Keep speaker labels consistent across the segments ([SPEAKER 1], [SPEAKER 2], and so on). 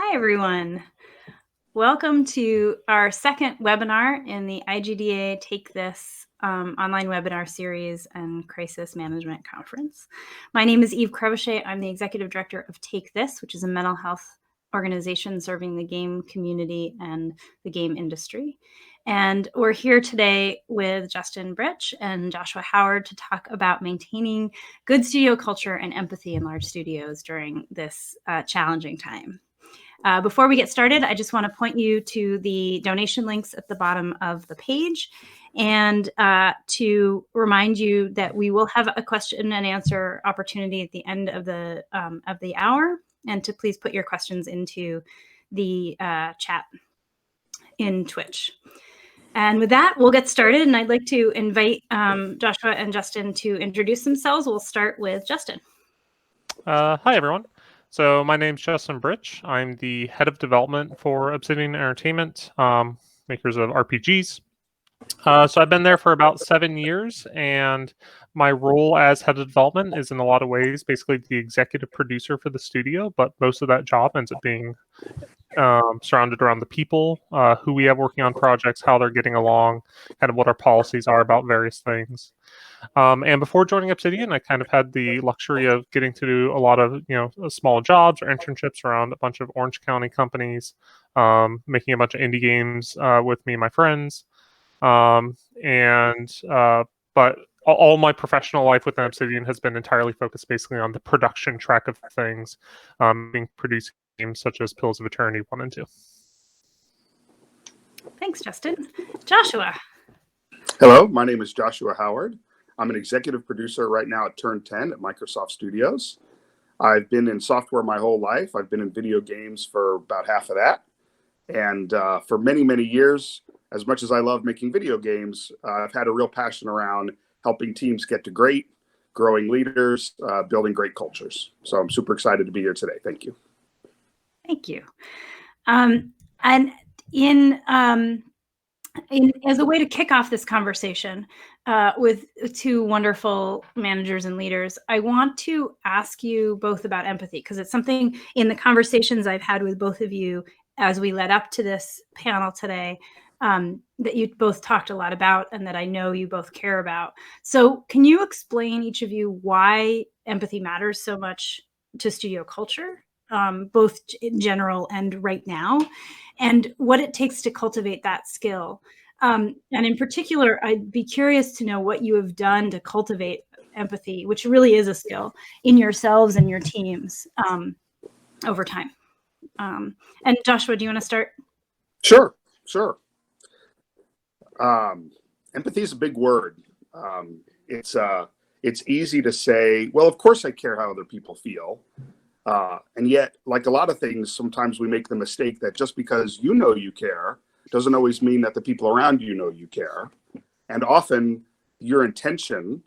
[SPEAKER 1] Hi, everyone. Welcome to our second webinar in the IGDA Take This online webinar series and Crisis Management Conference. My name is Eve Crevoshay. I'm the Executive Director of Take This, which is a mental health organization serving the game community and the game industry. And we're here today with Justin Britch and Joshua Howard to talk about maintaining good studio culture and empathy in large studios during this challenging time. Before we get started, I just want to point you to the donation links at the bottom of the page and to remind you that we will have a question and answer opportunity at the end of the hour, and to please put your questions into the chat in Twitch. And with that, we'll get started, and I'd like to invite Joshua and Justin to introduce themselves. We'll start with Justin.
[SPEAKER 2] Hi, everyone. So my name's Justin Britch. I'm the head of development for Obsidian Entertainment, makers of RPGs. So I've been there for about 7 years, and my role as head of development is in a lot of ways basically the executive producer for the studio, but most of that job ends up being surrounded around the people, who we have working on projects, how they're getting along, kind of what our policies are about various things. And before joining Obsidian, I kind of had the luxury of getting to do a lot of, small jobs or internships around a bunch of Orange County companies, making a bunch of indie games with me and my friends. But all my professional life within Obsidian has been entirely focused basically on the production track of things, being producing games such as Pillars of Eternity 1 and 2.
[SPEAKER 1] Thanks, Justin. Joshua.
[SPEAKER 3] Hello, my name is Joshua Howard. I'm an executive producer right now at Turn 10 at Microsoft Studios. I've been in software my whole life. I've been in video games for about half of that. And for many, many years, as much as I love making video games, I've had a real passion around helping teams get to great, growing leaders, building great cultures. So I'm super excited to be here today. Thank you.
[SPEAKER 1] Thank you. And as a way to kick off this conversation with two wonderful managers and leaders, I want to ask you both about empathy, because it's something in the conversations I've had with both of you as we led up to this panel today that you both talked a lot about and that I know you both care about. So can you explain, each of you, why empathy matters so much to studio culture, both in general and right now, and what it takes to cultivate that skill? And in particular, I'd be curious to know what you have done to cultivate empathy, which really is a skill, in yourselves and your teams over time. And Joshua, do you want to start?
[SPEAKER 3] Sure. Empathy is a big word. It's easy to say, well, of course I care how other people feel. And yet, like a lot of things, sometimes we make the mistake that just because you know you care doesn't always mean that the people around you know you care. And often your intention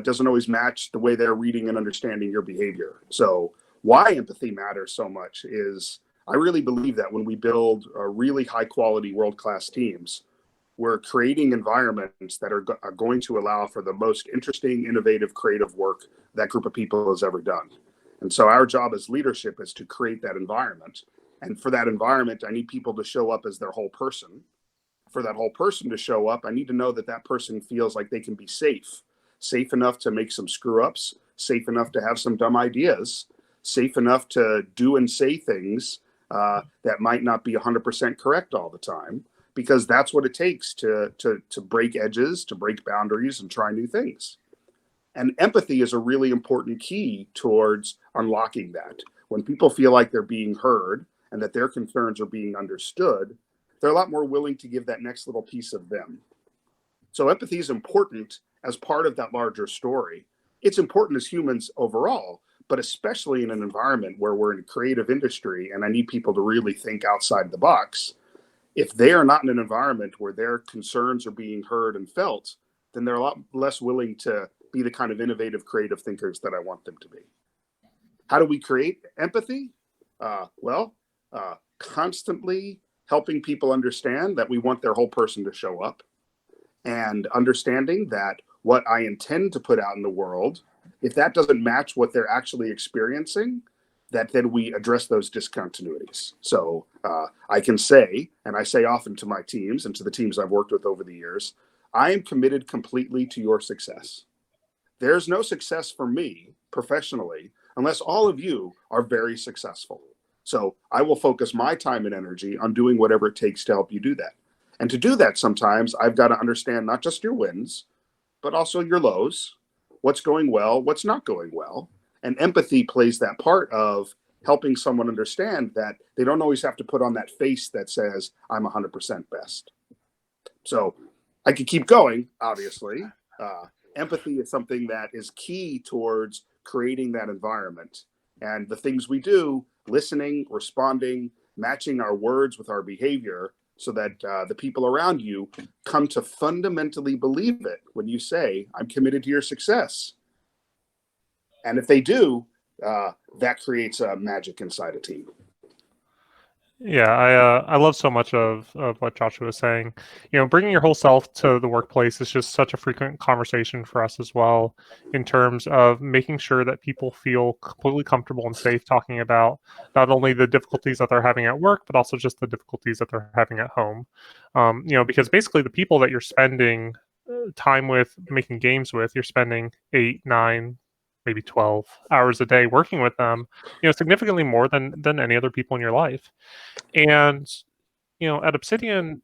[SPEAKER 3] doesn't always match the way they're reading and understanding your behavior. So why empathy matters so much is I really believe that when we build really high quality world-class teams, we're creating environments that are going to allow for the most interesting, innovative, creative work that group of people has ever done. And so our job as leadership is to create that environment. And for that environment, I need people to show up as their whole person. For that whole person to show up, I need to know that that person feels like they can be safe enough to make some screw ups, safe enough to have some dumb ideas, safe enough to do and say things that might not be 100% correct all the time, because that's what it takes to break edges, to break boundaries and try new things. And empathy is a really important key towards unlocking that. When people feel like they're being heard and that their concerns are being understood, they're a lot more willing to give that next little piece of them. So empathy is important as part of that larger story. It's important as humans overall, but especially in an environment where we're in a creative industry and I need people to really think outside the box. If they are not in an environment where their concerns are being heard and felt, then they're a lot less willing to be the kind of innovative, creative thinkers that I want them to be. How do we create empathy? Constantly helping people understand that we want their whole person to show up, and understanding that what I intend to put out in the world, if that doesn't match what they're actually experiencing, that then we address those discontinuities. So I can say, and I say often to my teams and to the teams I've worked with over the years, I am committed completely to your success. There's no success for me professionally unless all of you are very successful. So I will focus my time and energy on doing whatever it takes to help you do that. And to do that, sometimes I've got to understand not just your wins, but also your lows, what's going well, what's not going well. And empathy plays that part of helping someone understand that they don't always have to put on that face that says, I'm 100% best. So I could keep going, obviously. Empathy is something that is key towards creating that environment. And the things we do, listening, responding, matching our words with our behavior so that the people around you come to fundamentally believe it when you say, I'm committed to your success. And if they do, that creates a magic inside a team.
[SPEAKER 2] Yeah, I love so much of what Joshua was saying. Bringing your whole self to the workplace is just such a frequent conversation for us as well, in terms of making sure that people feel completely comfortable and safe talking about not only the difficulties that they're having at work, but also just the difficulties that they're having at home. Because basically the people that you're spending time with, making games with, you're spending 8, 9, maybe 12 hours a day working with them, significantly more than any other people in your life. And, at Obsidian,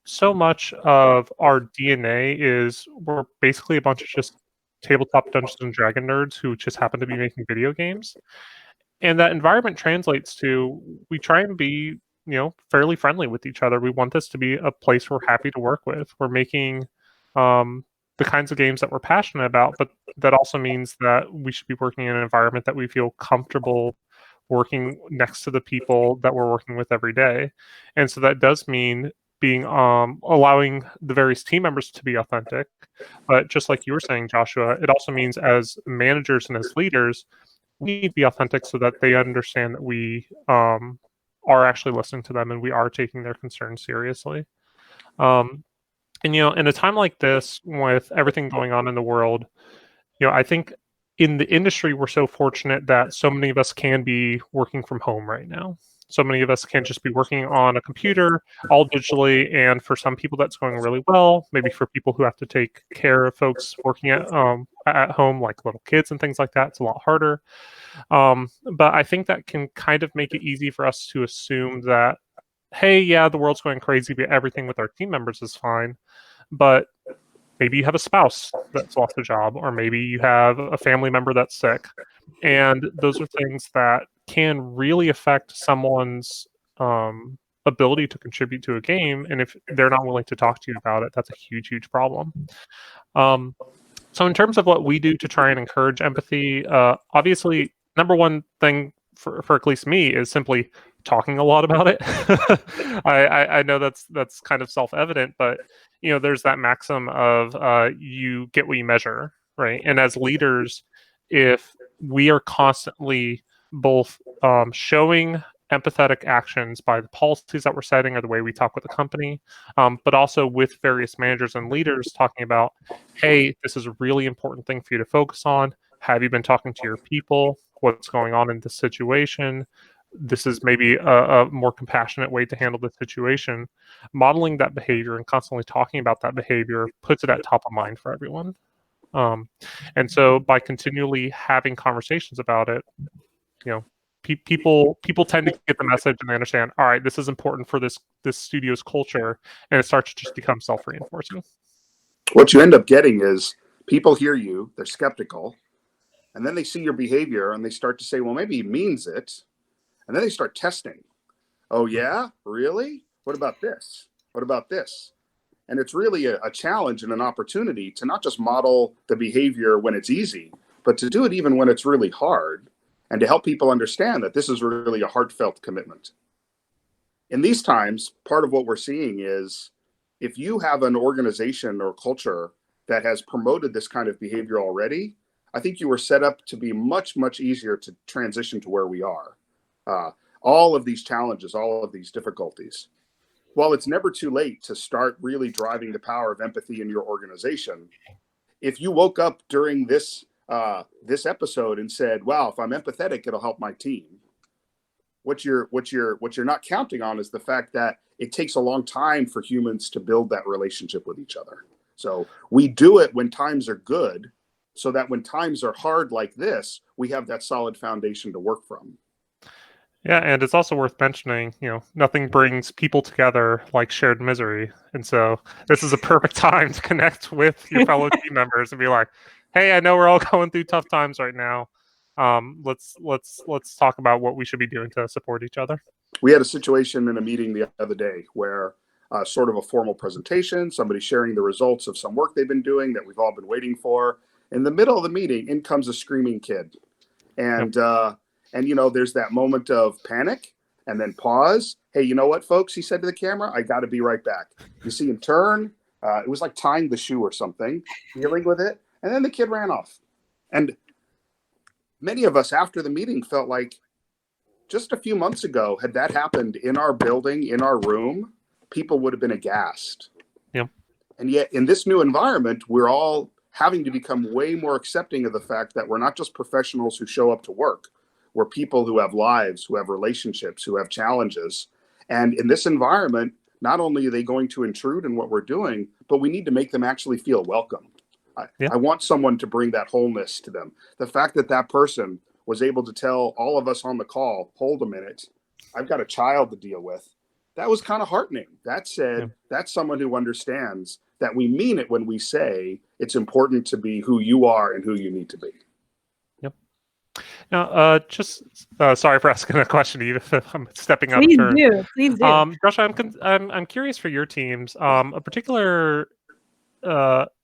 [SPEAKER 2] so much of our DNA is we're basically a bunch of just tabletop Dungeons and Dragon nerds who just happen to be making video games. And that environment translates to we try and be, fairly friendly with each other. We want this to be a place we're happy to work with. We're making the kinds of games that we're passionate about, but that also means that we should be working in an environment that we feel comfortable working next to the people that we're working with every day. And so that does mean being allowing the various team members to be authentic. But just like you were saying, Joshua, it also means as managers and as leaders, we need to be authentic so that they understand that we are actually listening to them and we are taking their concerns seriously. And in a time like this, with everything going on in the world, I think in the industry, we're so fortunate that so many of us can be working from home right now. So many of us can just be working on a computer, all digitally, and for some people that's going really well. Maybe for people who have to take care of folks working at home, like little kids and things like that, it's a lot harder. But I think that can kind of make it easy for us to assume that, hey, yeah, the world's going crazy, but everything with our team members is fine. But maybe you have a spouse that's lost a job, or maybe you have a family member that's sick. And those are things that can really affect someone's ability to contribute to a game. And if they're not willing to talk to you about it, that's a huge, huge problem. So in terms of what we do to try and encourage empathy, obviously, number one thing for at least me is simply talking a lot about it. I know that's kind of self-evident, but there's that maxim of you get what you measure, right? And as leaders, if we are constantly both showing empathetic actions by the policies that we're setting or the way we talk with the company, but also with various managers and leaders talking about, hey, this is a really important thing for you to focus on. Have you been talking to your people? What's going on in this situation? This is maybe a more compassionate way to handle the situation. Modeling that behavior and constantly talking about that behavior puts it at top of mind for everyone. And so by continually having conversations about it, people tend to get the message and they understand, all right, this is important for this studio's culture, and it starts to just become self-reinforcing.
[SPEAKER 3] What you end up getting is people hear you, they're skeptical, and then they see your behavior and they start to say, well, maybe he means it. And then they start testing. Oh, yeah? Really? What about this? What about this? And it's really a challenge and an opportunity to not just model the behavior when it's easy, but to do it even when it's really hard, and to help people understand that this is really a heartfelt commitment. In these times, part of what we're seeing is if you have an organization or culture that has promoted this kind of behavior already, I think you were set up to be much, much easier to transition to where we are. All of these challenges, all of these difficulties. While it's never too late to start really driving the power of empathy in your organization, if you woke up during this episode and said, wow, if I'm empathetic, it'll help my team, what you're not counting on is the fact that it takes a long time for humans to build that relationship with each other. So we do it when times are good, so that when times are hard like this, we have that solid foundation to work from.
[SPEAKER 2] Yeah, and it's also worth mentioning, nothing brings people together like shared misery. And so this is a perfect time to connect with your fellow team members and be like, hey, I know we're all going through tough times right now. Let's talk about what we should be doing to support each other.
[SPEAKER 3] We had a situation in a meeting the other day where sort of a formal presentation, somebody sharing the results of some work they've been doing that we've all been waiting for. In the middle of the meeting, in comes a screaming kid. And,
[SPEAKER 2] Yep.
[SPEAKER 3] and there's that moment of panic and then pause. Hey, you know what, folks? He said to the camera, I got to be right back. You see him turn. It was like tying the shoe or something, dealing with it. And then the kid ran off. And many of us after the meeting felt like just a few months ago, had that happened in our building, in our room, people would have been aghast.
[SPEAKER 2] Yep.
[SPEAKER 3] And yet in this new environment, we're all having to become way more accepting of the fact that we're not just professionals who show up to work. We're people who have lives, who have relationships, who have challenges. And in this environment, not only are they going to intrude in what we're doing, but we need to make them actually feel welcome. I want someone to bring that wholeness to them. The fact that that person was able to tell all of us on the call, hold a minute, I've got a child to deal with. That was kind of heartening. That said, that's someone who understands that we mean it when we say it's important to be who you are and who you need to be.
[SPEAKER 2] Yep. Now, sorry for asking a question to you. I'm stepping out of turn.
[SPEAKER 1] Please do.
[SPEAKER 2] Josh, I'm curious for your teams. A particular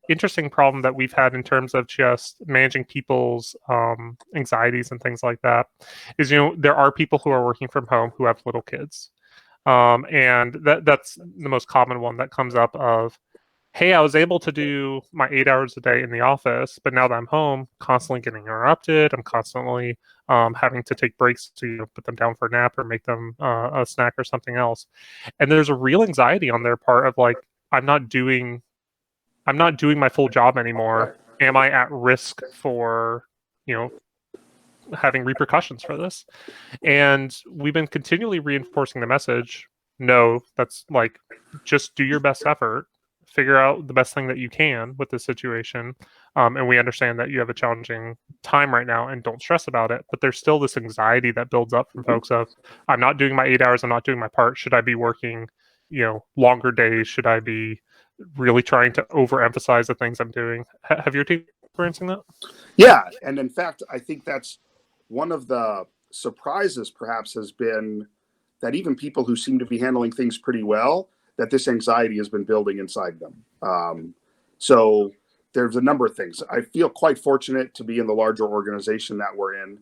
[SPEAKER 2] interesting problem that we've had in terms of just managing people's anxieties and things like that is, there are people who are working from home who have little kids. And that's the most common one that comes up of, hey, I was able to do my 8 hours a day in the office, but now that I'm home, constantly getting interrupted. I'm constantly having to take breaks to put them down for a nap or make them a snack or something else. And there's a real anxiety on their part of like, I'm not doing my full job anymore. Am I at risk for, having repercussions for this? And we've been continually reinforcing the message. No, that's like, just do your best effort, figure out the best thing that you can with this situation. And we understand that you have a challenging time right now and don't stress about it. But there's still this anxiety that builds up from folks of, I'm not doing my 8 hours. I'm not doing my part. Should I be working, longer days? Should I be really trying to overemphasize the things I'm doing? Have your team experiencing that?
[SPEAKER 3] Yeah. And in fact, I think that's one of the surprises perhaps has been that even people who seem to be handling things pretty well, that this anxiety has been building inside them. So there's a number of things. I feel quite fortunate to be in the larger organization that we're in.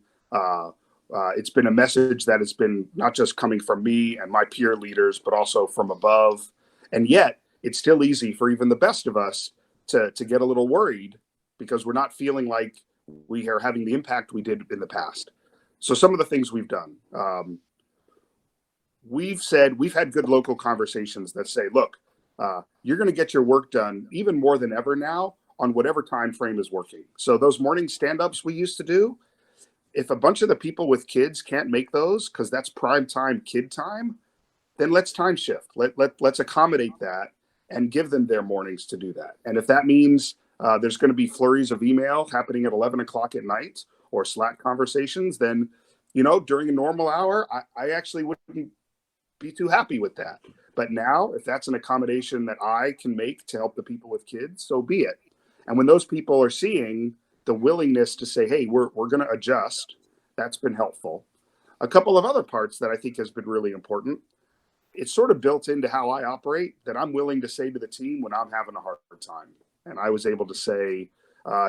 [SPEAKER 3] It's been a message that has been not just coming from me and my peer leaders, but also from above. And yet it's still easy for even the best of us to get a little worried because we're not feeling like we are having the impact we did in the past. So some of the things we've done, we've had good local conversations that say, look, you're going to get your work done even more than ever now on whatever time frame is working. So those morning stand-ups we used to do, if a bunch of the people with kids can't make those because that's prime time kid time, then let's time shift. Let's accommodate that and give them their mornings to do that. And if that means there's going to be flurries of email happening at 11 o'clock at night or Slack conversations, then, during a normal hour, I actually wouldn't be too happy with that. But now, if that's an accommodation that I can make to help the people with kids, so be it. And when those people are seeing the willingness to say, hey, we're going to adjust, that's been helpful. A couple of other parts that I think has been really important. It's sort of built into how I operate that I'm willing to say to the team when I'm having a hard time. And I was able to say,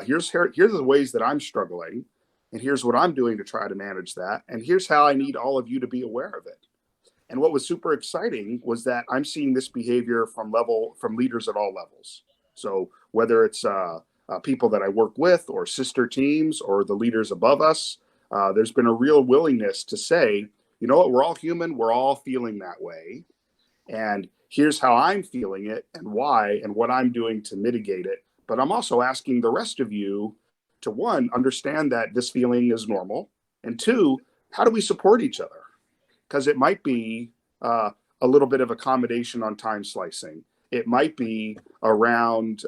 [SPEAKER 3] here's the ways that I'm struggling, and here's what I'm doing to try to manage that. And here's how I need all of you to be aware of it. And what was super exciting was that I'm seeing this behavior from leaders at all levels. So whether it's people that I work with or sister teams or the leaders above us, there's been a real willingness to say, you know what, we're all human. We're all feeling that way. And here's how I'm feeling it and why and what I'm doing to mitigate it. But I'm also asking the rest of you to, one, understand that this feeling is normal. And two, how do we support each other? because it might be a little bit of accommodation on time slicing. It might be around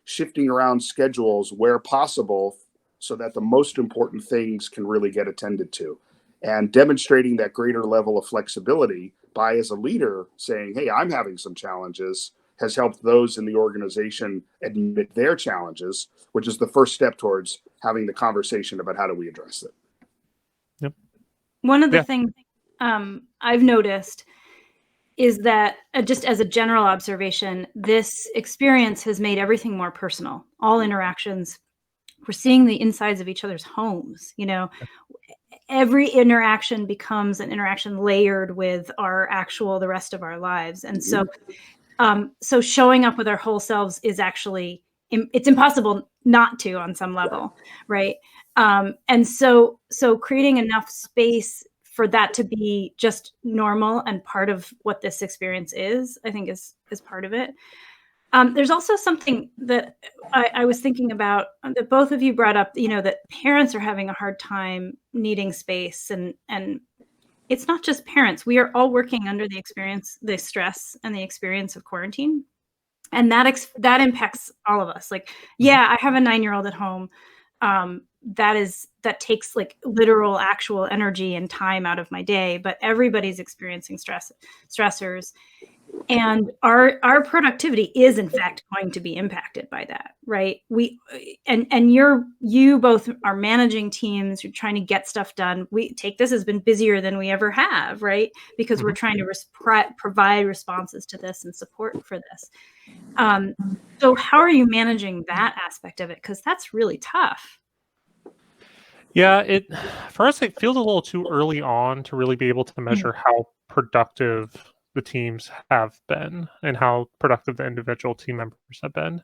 [SPEAKER 3] shifting around schedules where possible so that the most important things can really get attended to. And demonstrating that greater level of flexibility by, as a leader, saying, hey, I'm having some challenges, has helped those in the organization admit their challenges, which is the first step towards having the conversation about how do we address it.
[SPEAKER 2] Yep.
[SPEAKER 1] One of the things I've noticed is that, just as a general observation, this experience has made everything more personal. All interactions, we're seeing the insides of each other's homes. Every interaction becomes an interaction layered with the rest of our lives. And so showing up with our whole selves is actually, it's impossible not to on some level, right? And so creating enough space for that to be just normal and part of what this experience is, I think is part of it. There's also something that I was thinking about that both of you brought up, that parents are having a hard time needing space, and it's not just parents. We are all working under the stress and the experience of quarantine. And that impacts all of us. Like, yeah, I have a 9-year-old at home. That takes like literal actual energy and time out of my day, but everybody's experiencing stressors. And our productivity is in fact going to be impacted by that, right? You both are managing teams. You're trying to get stuff done. This has been busier than we ever have, right? Because we're trying to provide responses to this and support for this. So how are you managing that aspect of it? Because that's really tough.
[SPEAKER 2] Yeah, for us, it feels a little too early on to really be able to measure how productive the teams have been and how productive the individual team members have been.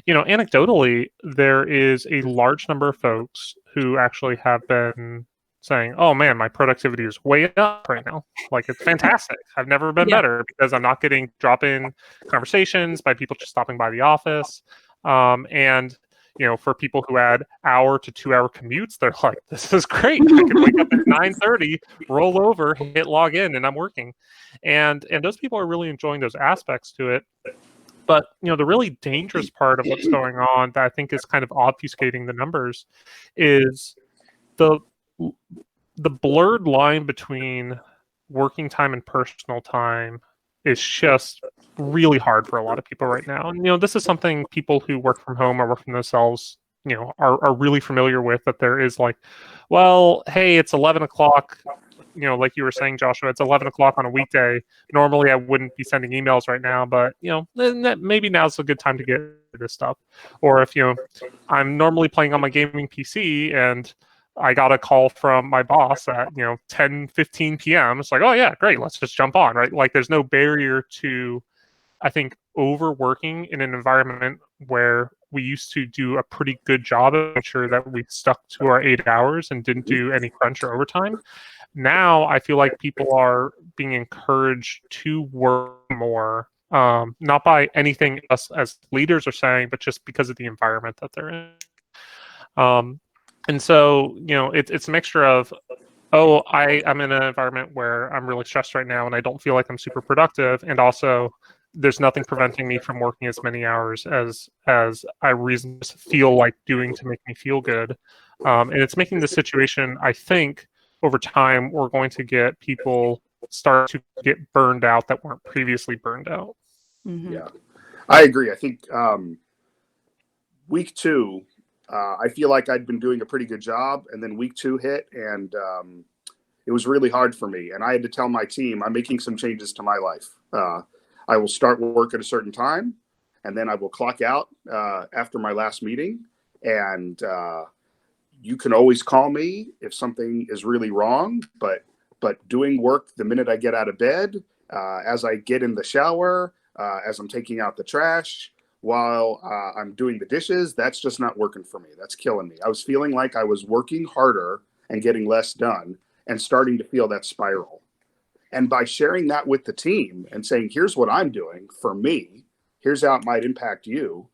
[SPEAKER 2] Anecdotally, there is a large number of folks who actually have been saying, oh man, my productivity is way up right now. Like, it's fantastic. I've never been better because I'm not getting drop-in conversations by people just stopping by the office. And for people who had 1 to 2 hour commutes, they're like, this is great. I can wake up at 9:30, roll over, hit log in, and I'm working. And those people are really enjoying those aspects to it. But, the really dangerous part of what's going on that I think is kind of obfuscating the numbers is the blurred line between working time and personal time is just really hard for a lot of people right now. And, this is something people who work from home or work from themselves, are really familiar with, that there is like, well, hey, it's 11 o'clock, like you were saying, Joshua, it's 11 o'clock on a weekday. Normally I wouldn't be sending emails right now, but, maybe now's a good time to get this stuff. Or if, I'm normally playing on my gaming PC and I got a call from my boss at 10:15 p.m. It's like, oh yeah, great, let's just jump on, right? Like, there's no barrier to, I think, overworking in an environment where we used to do a pretty good job of making sure that we stuck to our 8 hours and didn't do any crunch or overtime. Now I feel like people are being encouraged to work more, not by anything us as leaders are saying, but just because of the environment that they're in. And so, it's a mixture of, oh, I'm in an environment where I'm really stressed right now and I don't feel like I'm super productive. And also, there's nothing preventing me from working as many hours as I reasonably feel like doing to make me feel good. And it's making the situation, I think, over time, we're going to get people start to get burned out that weren't previously burned out.
[SPEAKER 1] Mm-hmm.
[SPEAKER 3] Yeah, I agree. I think week 2, I feel like I'd been doing a pretty good job, and then week 2 hit, and it was really hard for me. And I had to tell my team, I'm making some changes to my life. I will start work at a certain time, and then I will clock out after my last meeting. And you can always call me if something is really wrong, but doing work the minute I get out of bed, as I get in the shower, as I'm taking out the trash, while I'm doing the dishes, that's just not working for me. That's killing me. I was feeling like I was working harder and getting less done, and starting to feel that spiral. And by sharing that with the team and saying, here's what I'm doing for me, here's how it might impact you,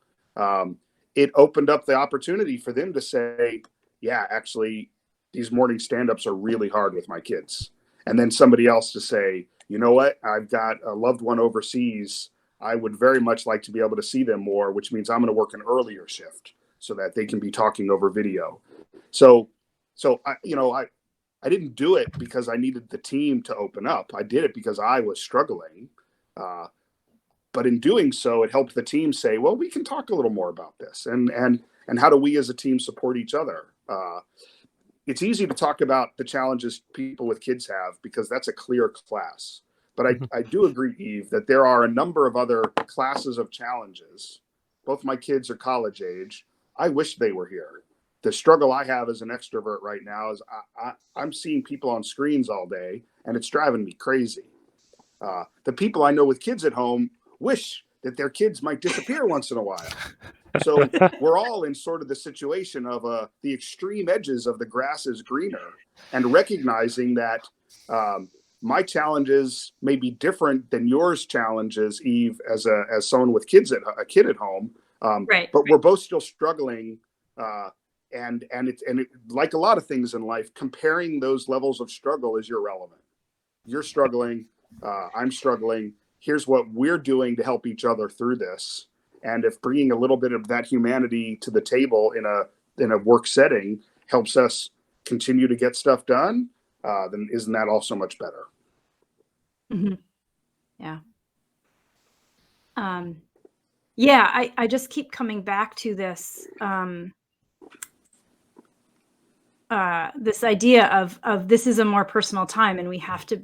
[SPEAKER 3] it opened up the opportunity for them to say, yeah, actually, these morning stand-ups are really hard with my kids. and then somebody else to say, you know what, I've got a loved one overseas. I would very much like to be able to see them more, which means I'm going to work an earlier shift so that they can be talking over video. So I didn't do it because I needed the team to open up. I did it because I was struggling. But in doing so, it helped the team say, well, we can talk a little more about this. And how do we as a team support each other? It's easy to talk about the challenges people with kids have because that's a clear class. But I do agree, Eve, that there are a number of other classes of challenges. Both my kids are college age. I wish they were here. The struggle I have as an extrovert right now is I'm seeing people on screens all day, and it's driving me crazy. The people I know with kids at home wish that their kids might disappear once in a while. So we're all in sort of the situation of the extreme edges of the grass is greener, and recognizing that my challenges may be different than yours challenges, Eve, as someone with a kid at home. But we're both still struggling. And it, like a lot of things in life, comparing those levels of struggle is irrelevant. You're struggling. I'm struggling. Here's what we're doing to help each other through this. And if bringing a little bit of that humanity to the table in a work setting helps us continue to get stuff done, then isn't that all so much better?
[SPEAKER 1] Mm-hmm. Yeah. Yeah, I just keep coming back to this this idea of this is a more personal time, and we have to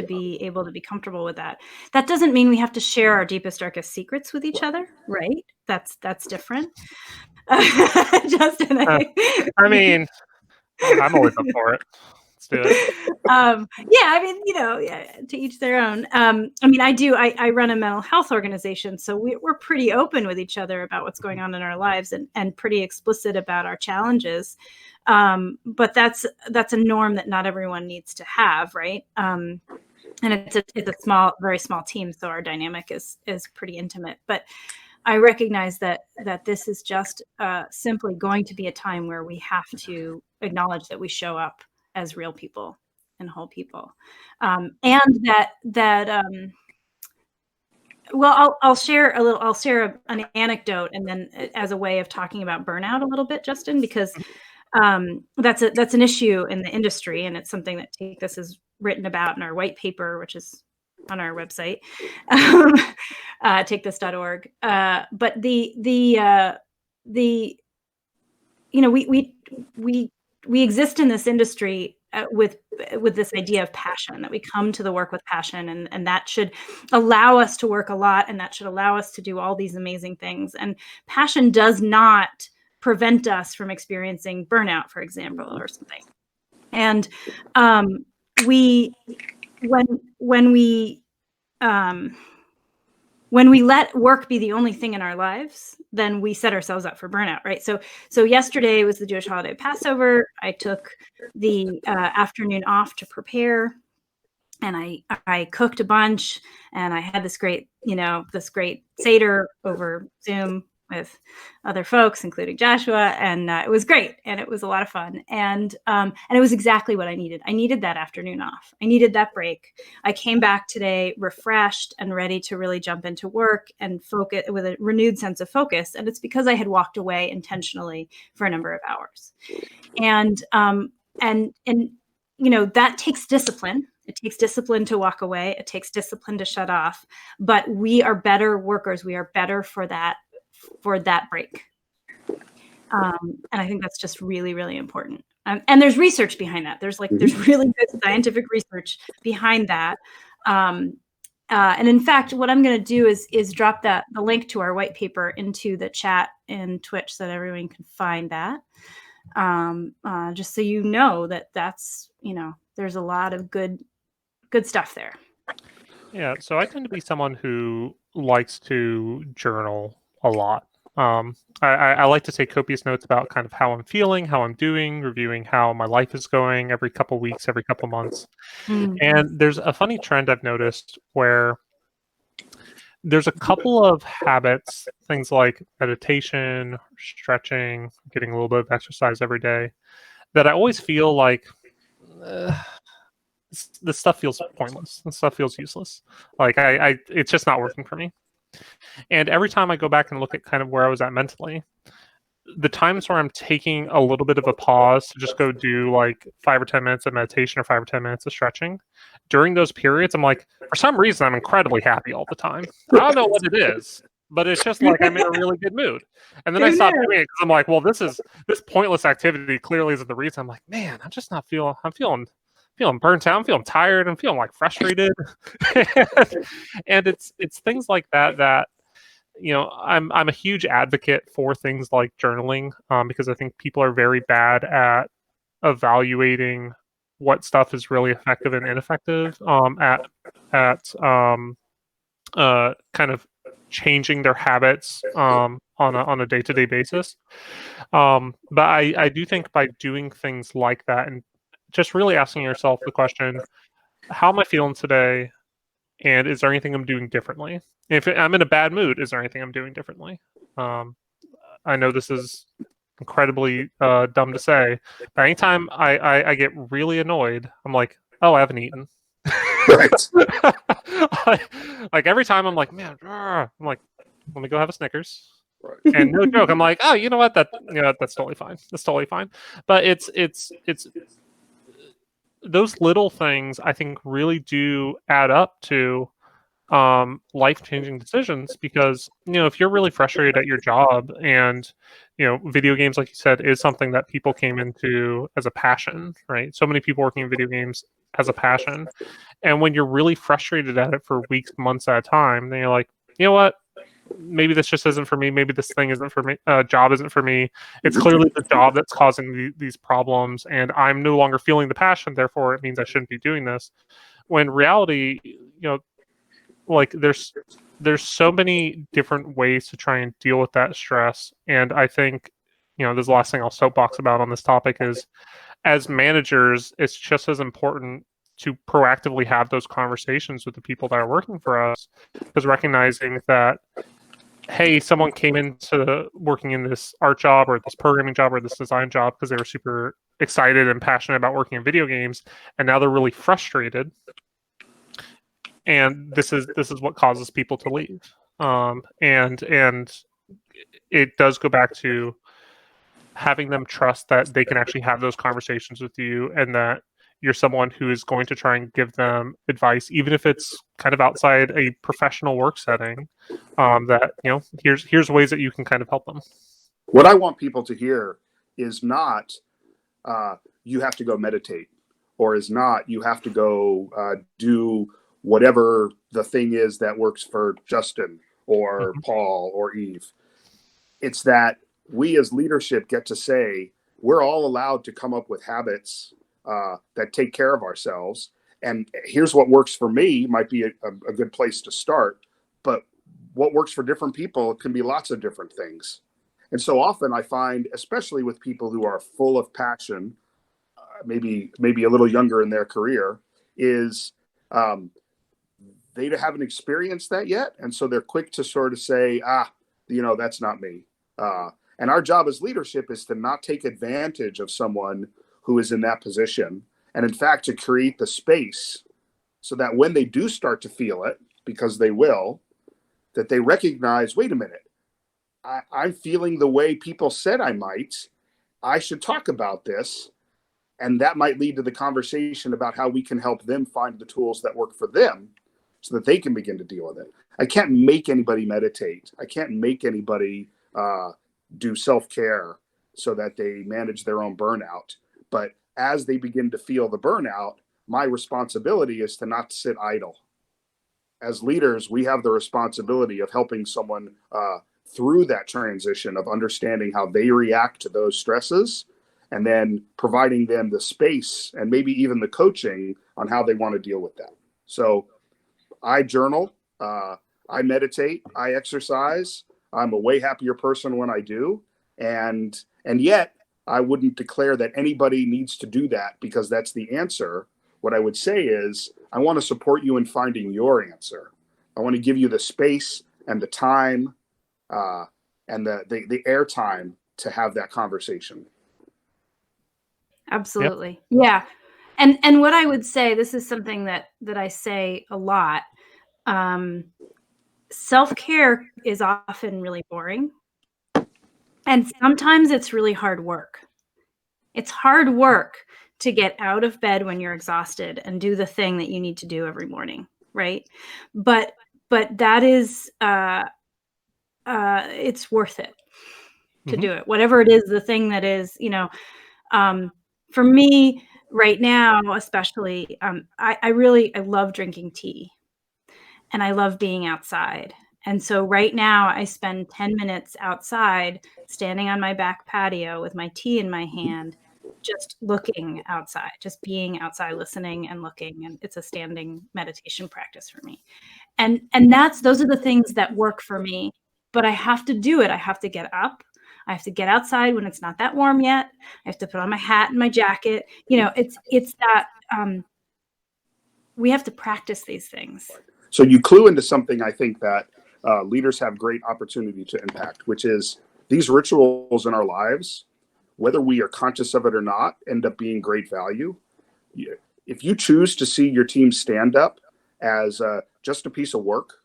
[SPEAKER 1] be able to be comfortable with that. That doesn't mean we have to share our deepest, darkest secrets with each other, right? That's different. Justin,
[SPEAKER 2] I mean, I'm always up for it. Let's do it.
[SPEAKER 1] Yeah, I mean, to each their own. I mean, I run a mental health organization, so we're pretty open with each other about what's going on in our lives and pretty explicit about our challenges. But that's a norm that not everyone needs to have, right? And it's a very small team, so our dynamic is pretty intimate. But I recognize that this is just simply going to be a time where we have to acknowledge that we show up as real people and whole people, and well, I'll share an anecdote, and then as a way of talking about burnout a little bit, Justin, because that's an issue in the industry, and it's something that Take This has written about in our white paper, which is on our website, takethis.org. But we exist in this industry with this idea of passion, that we come to the work with passion, and that should allow us to work a lot, and that should allow us to do all these amazing things. And passion does not prevent us from experiencing burnout, for example, or something. And when we let work be the only thing in our lives, then we set ourselves up for burnout, right? So yesterday was the Jewish holiday Passover. I took the afternoon off to prepare, and I cooked a bunch, and I had this great Seder over Zoom with other folks, including Joshua, and it was great, and it was a lot of fun, and it was exactly what I needed. I needed that afternoon off. I needed that break. I came back today refreshed and ready to really jump into work and focus with a renewed sense of focus, and it's because I had walked away intentionally for a number of hours, and that takes discipline. It takes discipline to walk away. It takes discipline to shut off, but we are better workers. We are better for that break. And I think that's just really, really important. And there's research behind that. There's really good scientific research behind that. And in fact, what I'm going to do is drop the link to our white paper into the chat in Twitch so that everyone can find that. Just so you know that's there's a lot of good stuff there.
[SPEAKER 2] Yeah, so I tend to be someone who likes to journal a lot. I like to take copious notes about kind of how I'm feeling, how I'm doing, reviewing how my life is going every couple weeks, every couple months. Mm-hmm. And there's a funny trend I've noticed where there's a couple of habits, things like meditation, stretching, getting a little bit of exercise every day, that I always feel like this stuff feels pointless. This stuff feels useless. Like it's just not working for me. And every time I go back and look at kind of where I was at mentally, the times where I'm taking a little bit of a pause to just go do like 5 or 10 minutes of meditation or 5 or 10 minutes of stretching, during those periods, I'm like, for some reason, I'm incredibly happy all the time. I don't know what it is, but it's just like I'm in a really good mood. And then I stop doing it because I'm like, well, this pointless activity clearly isn't the reason. I'm like, man, I'm just not feeling. I'm feeling burnt out. I'm feeling tired. I'm feeling like frustrated. And it's things like that. I'm a huge advocate for things like journaling, because I think people are very bad at evaluating what stuff is really effective and ineffective, at kind of changing their habits, on a day-to-day basis. But I do think by doing things like that and just really asking yourself the question, how am I feeling today? And is there anything I'm doing differently? If I'm in a bad mood, is there anything I'm doing differently? I know this is incredibly dumb to say, but anytime I get really annoyed, I'm like, oh, I haven't eaten.
[SPEAKER 3] Right.
[SPEAKER 2] like every time I'm like, man, I'm like, let me go have a Snickers.
[SPEAKER 3] Right.
[SPEAKER 2] And no joke, I'm like, oh, you know what? That's totally fine. That's totally fine. But it's those little things I think really do add up to life-changing decisions, because if you're really frustrated at your job and video games, like you said, is something that people came into as a passion, right? So many people working in video games as a passion, and when you're really frustrated at it for weeks, months at a time, then you're like, you know what, maybe this just isn't for me. Maybe this thing isn't for me. Job isn't for me. It's clearly the job that's causing these problems, and I'm no longer feeling the passion. Therefore, it means I shouldn't be doing this. When in reality, like there's so many different ways to try and deal with that stress. And I think this is the last thing I'll soapbox about on this topic is, as managers, it's just as important to proactively have those conversations with the people that are working for us, because recognizing that, hey, someone came into working in this art job or this programming job or this design job because they were super excited and passionate about working in video games, and now they're really frustrated, and this is what causes people to leave. And it does go back to having them trust that they can actually have those conversations with you, and that you're someone who is going to try and give them advice, even if it's kind of outside a professional work setting. That here's ways that you can kind of help them.
[SPEAKER 3] What I want people to hear is not you have to go meditate, or is not you have to go do whatever the thing is that works for Justin or Paul or Eve. It's that we as leadership get to say we're all allowed to come up with habits that take care of ourselves. And here's what works for me might be a good place to start. But what works for different people can be lots of different things. And so often I find, especially with people who are full of passion, maybe a little younger in their career, is they haven't experienced that yet. And so they're quick to sort of say, that's not me. And our job as leadership is to not take advantage of someone who is in that position. And in fact, to create the space so that when they do start to feel it, because they will, that they recognize, wait a minute, I'm feeling the way people said I might. I should talk about this. And that might lead to the conversation about how we can help them find the tools that work for them so that they can begin to deal with it. I can't make anybody meditate. I can't make anybody do self-care so that they manage their own burnout. But as they begin to feel the burnout, my responsibility is to not sit idle. As leaders, we have the responsibility of helping someone through that transition of understanding how they react to those stresses, and then providing them the space and maybe even the coaching on how they want to deal with that. So I journal, I meditate, I exercise. I'm a way happier person when I do. And yet I wouldn't declare that anybody needs to do that because that's the answer. What I would say is, I want to support you in finding your answer. I want to give you the space and the time and the airtime to have that conversation.
[SPEAKER 1] Absolutely. Yeah. And what I would say, this is something that I say a lot. Self-care is often really boring. And sometimes it's really hard work. It's hard work to get out of bed when you're exhausted and do the thing that you need to do every morning, right? But that is it's worth it to do it. Whatever it is, the thing that is, for me right now, especially, I love drinking tea and I love being outside. And so right now I spend 10 minutes outside, standing on my back patio with my tea in my hand, just looking outside, just being outside, listening and looking. And it's a standing meditation practice for me. And those are the things that work for me, but I have to do it. I have to get up. I have to get outside when it's not that warm yet. I have to put on my hat and my jacket. It's that we have to practice these things.
[SPEAKER 3] So you clue into something I think that leaders have great opportunity to impact, which is these rituals in our lives, whether we are conscious of it or not, end up being great value. If you choose to see your team stand up as just a piece of work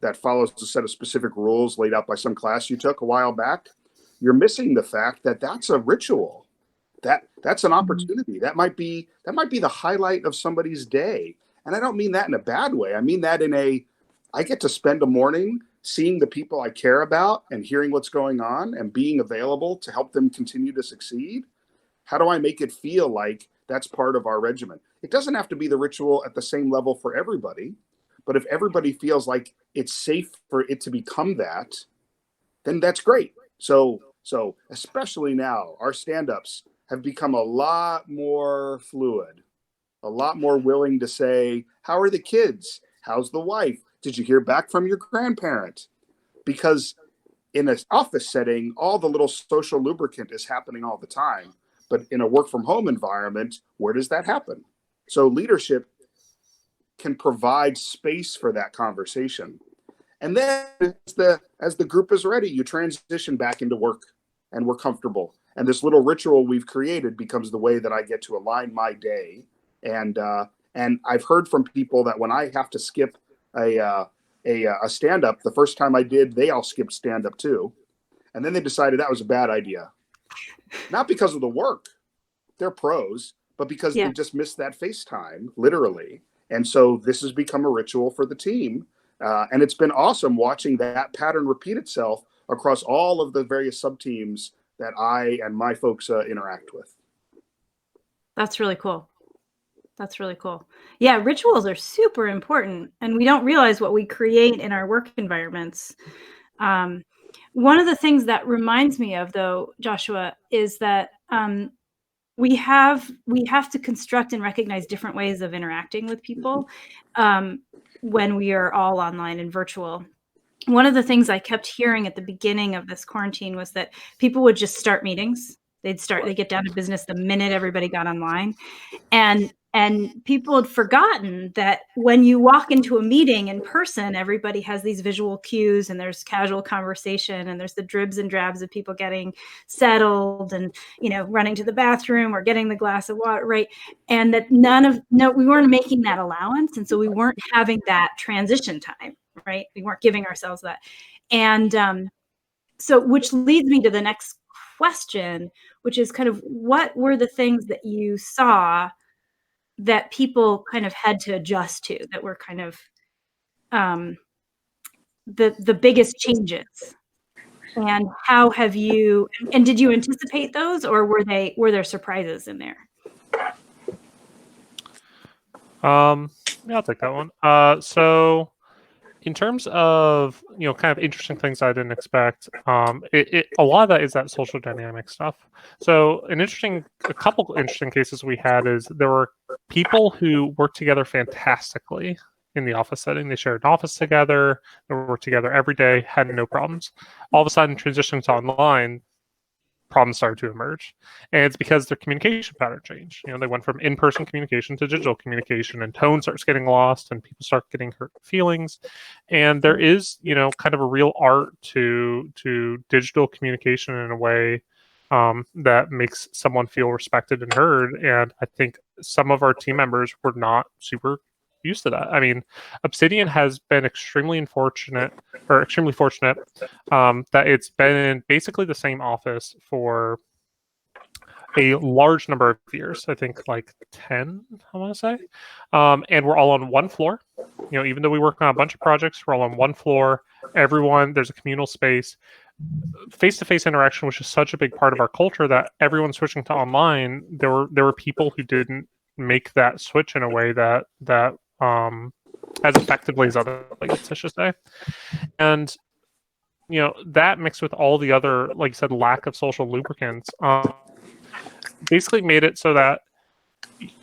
[SPEAKER 3] that follows a set of specific rules laid out by some class you took a while back, you're missing the fact that that's a ritual. That's an opportunity. That might be the highlight of somebody's day. And I don't mean that in a bad way. I mean that I get to spend a morning seeing the people I care about and hearing what's going on and being available to help them continue to succeed. How do I make it feel like that's part of our regimen? It doesn't have to be the ritual at the same level for everybody, but if everybody feels like it's safe for it to become that, then that's great. So especially now, our stand-ups have become a lot more fluid, a lot more willing to say, how are the kids? How's the wife? Did you hear back from your grandparent? Because in an office setting, all the little social lubricant is happening all the time. But in a work from home environment, where does that happen? So leadership can provide space for that conversation. And then as the group is ready, you transition back into work and we're comfortable. And this little ritual we've created becomes the way that I get to align my day. And I've heard from people that when I have to skip a stand-up, the first time I did, they all skipped stand-up too. And then they decided that was a bad idea. Not because of the work, they're pros, but because they just missed that FaceTime, literally. And so this has become a ritual for the team. And it's been awesome watching that pattern repeat itself across all of the various sub-teams that I and my folks interact with.
[SPEAKER 1] That's really cool. That's really cool. Yeah, rituals are super important, and we don't realize what we create in our work environments. One of the things that reminds me of, though, Joshua, is that we have to construct and recognize different ways of interacting with people when we are all online and virtual. One of the things I kept hearing at the beginning of this quarantine was that people would just start meetings. They'd get down to business the minute everybody got online. And people had forgotten that when you walk into a meeting in person, everybody has these visual cues and there's casual conversation and there's the dribs and drabs of people getting settled and, running to the bathroom or getting the glass of water, right? And that we weren't making that allowance. And so we weren't having that transition time, right? We weren't giving ourselves that. And so which leads me to the next question, which is kind of what were the things that you saw that people kind of had to adjust to, that were kind of the biggest changes, and how have you? And did you anticipate those, or were there surprises in there?
[SPEAKER 2] Yeah, I'll take that one. So in terms of kind of interesting things I didn't expect, a lot of that is that social dynamic stuff. So a couple interesting cases we had is there were people who worked together fantastically in the office setting. They shared an office together, they worked together every day, had no problems. All of a sudden, transitioning to online, problems started to emerge, and it's because their communication pattern changed. They went from in-person communication to digital communication, and tone starts getting lost, and people start getting hurt feelings. And there is, kind of a real art to digital communication in a way that makes someone feel respected and heard. And I think some of our team members were not super used to that. I mean, Obsidian has been extremely fortunate that it's been in basically the same office for a large number of years. I think like 10, I want to say. And we're all on one floor. You know, even though we work on a bunch of projects, we're all on one floor. Everyone, there's a communal space. Face-to-face interaction was just such a big part of our culture that everyone switching to online, there were people who didn't make that switch in a way that as effectively as other leagues, I should say. And you know, that mixed with all the other, like you said, lack of social lubricants, basically made it so that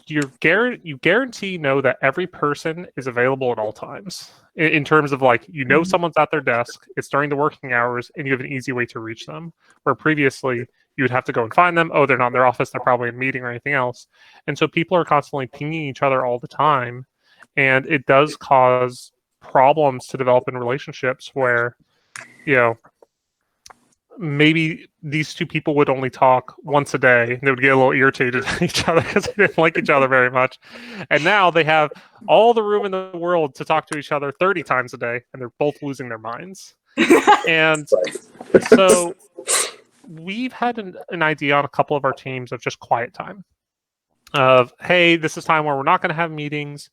[SPEAKER 2] you guarantee know that every person is available at all times. In terms of like, you know, someone's at their desk, it's during the working hours, and you have an easy way to reach them. Where previously you would have to go and find them. Oh, they're not in their office, they're probably in a meeting or anything else. And so people are constantly pinging each other all the time. And it does cause problems to develop in relationships where, you know, maybe these two people would only talk once a day and they would get a little irritated at each other because they didn't like each other very much. And now they have all the room in the world to talk to each other 30 times a day, and they're both losing their minds. And so we've had an idea on a couple of our teams of just quiet time. Of, hey, this is time where we're not going to have meetings.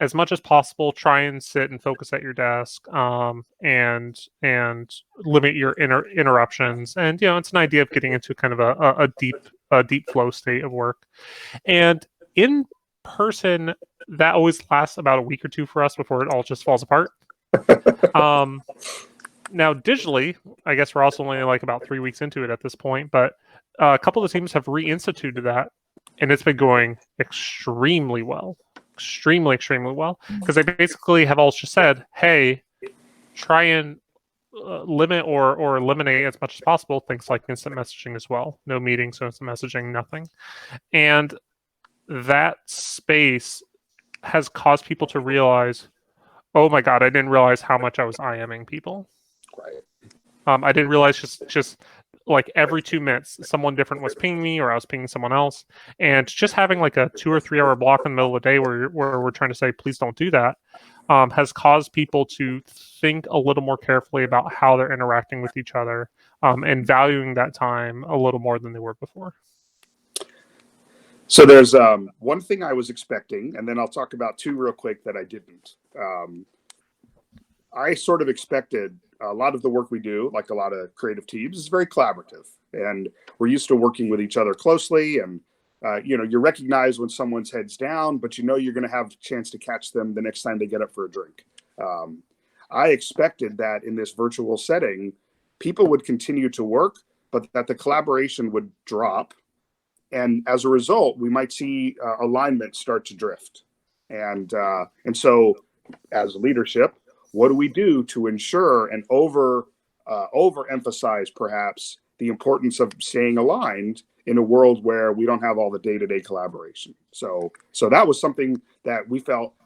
[SPEAKER 2] As much as possible, try and sit and focus at your desk, and limit your interruptions. And you know, it's an idea of getting into kind of a deep flow state of work. And in person, that always lasts about a week or two for us before it all just falls apart. Now, digitally, I guess we're also only like about 3 weeks into it at this point, but a couple of the teams have reinstituted that, and it's been going extremely well. Extremely well, because they basically have all just said, hey, try and limit or eliminate as much as possible things like instant messaging as well. No meetings, no instant messaging, nothing. And that space has caused people to realize, oh my god, I didn't realize how much I was IMing people.
[SPEAKER 3] Right.
[SPEAKER 2] I didn't realize just like every 2 minutes someone different was pinging me, or I was pinging someone else. And just having like a 2 or 3 hour block in the middle of the day where we're trying to say, please don't do that, has caused people to think a little more carefully about how they're interacting with each other, and valuing that time a little more than they were before.
[SPEAKER 3] So there's one thing I was expecting, and then I'll talk about two real quick that I didn't. I sort of expected a lot of the work we do, like a lot of creative teams, is very collaborative, and we're used to working with each other closely. And you know, you recognize when someone's head's down, but you know you're going to have a chance to catch them the next time they get up for a drink. I expected that in this virtual setting, people would continue to work, but that the collaboration would drop, and as a result, we might see alignment start to drift. And so, as leadership, what do we do to ensure and overemphasize perhaps the importance of staying aligned in a world where we don't have all the day-to-day collaboration? So that was something that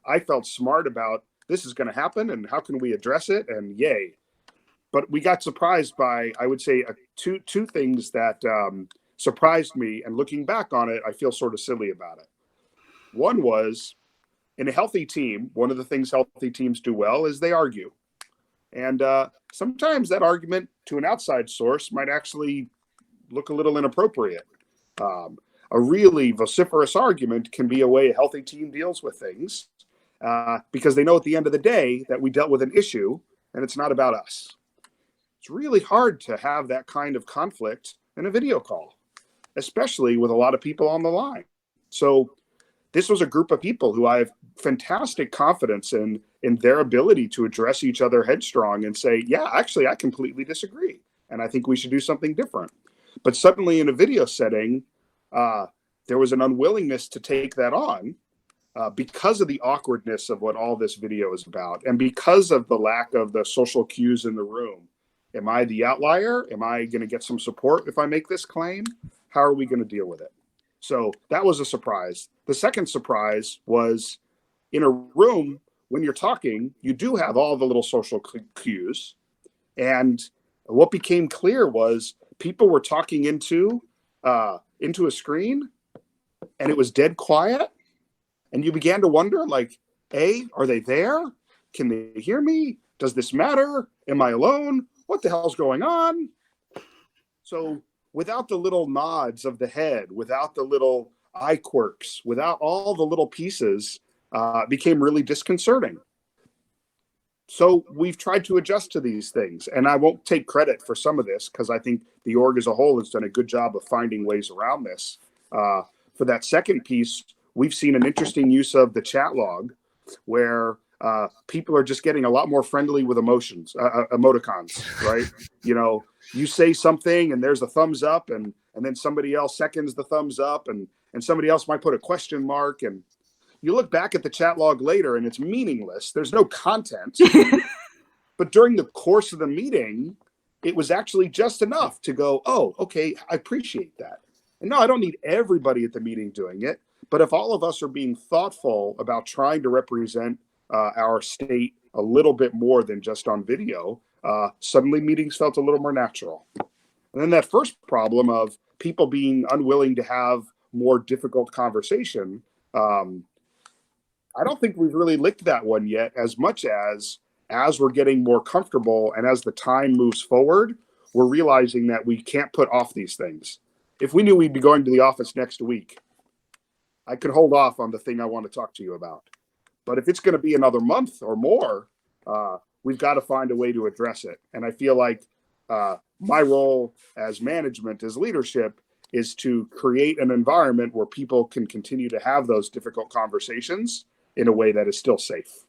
[SPEAKER 3] I felt smart about. This is going to happen, and how can we address it? And yay. But we got surprised by, I would say, two things that surprised me. And looking back on it, I feel sort of silly about it. One was, in a healthy team, one of the things healthy teams do well is they argue. And sometimes that argument to an outside source might actually look a little inappropriate. A really vociferous argument can be a way a healthy team deals with things, because they know at the end of the day that we dealt with an issue and it's not about us. It's really hard to have that kind of conflict in a video call, especially with a lot of people on the line. So this was a group of people who I have fantastic confidence in their ability to address each other headstrong and say, yeah, actually, I completely disagree, and I think we should do something different. But suddenly in a video setting, there was an unwillingness to take that on because of the awkwardness of what all this video is about, and because of the lack of the social cues in the room. Am I the outlier? Am I going to get some support if I make this claim? How are we going to deal with it? So that was a surprise. The second surprise was, in a room, when you're talking, you do have all the little social cues. And what became clear was people were talking into a screen, and it was dead quiet, and you began to wonder, like, are they there? Can they hear me? Does this matter? Am I alone? What the hell's going on? So without the little nods of the head, without the little eye quirks, without all the little pieces, it became really disconcerting. So we've tried to adjust to these things, and I won't take credit for some of this because I think the org as a whole has done a good job of finding ways around this. For that second piece, we've seen an interesting use of the chat log where people are just getting a lot more friendly with emoticons, right? You say something and there's a thumbs up, and then somebody else seconds the thumbs up, and somebody else might put a question mark, and you look back at the chat log later and it's meaningless. There's no content. But during the course of the meeting, it was actually just enough to go, oh, okay, I appreciate that. And no, I don't need everybody at the meeting doing it. But if all of us are being thoughtful about trying to represent our state a little bit more than just on video, suddenly meetings felt a little more natural. And then that first problem of people being unwilling to have more difficult conversation, I don't think we've really licked that one yet, as much as we're getting more comfortable and as the time moves forward, we're realizing that we can't put off these things. If we knew we'd be going to the office next week, I could hold off on the thing I want to talk to you about. But if it's going to be another month or more, we've got to find a way to address it. And I feel like my role as management, as leadership, is to create an environment where people can continue to have those difficult conversations in a way that is still safe.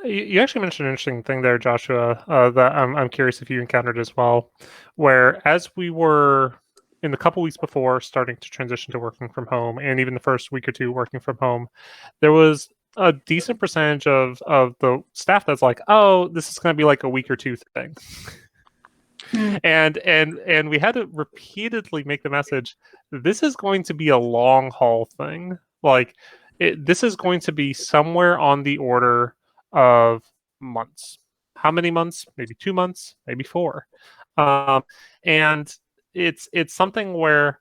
[SPEAKER 2] You actually mentioned an interesting thing there, Joshua, that I'm curious if you encountered as well, where as we were in the couple weeks before starting to transition to working from home, and even the first week or two working from home, there was a decent percentage of the staff that's like, oh, this is going to be like a week or two thing. And we had to repeatedly make the message, this is going to be a long haul thing. Like, this is going to be somewhere on the order of months. How many months? Maybe 2 months, maybe 4. And it's something where,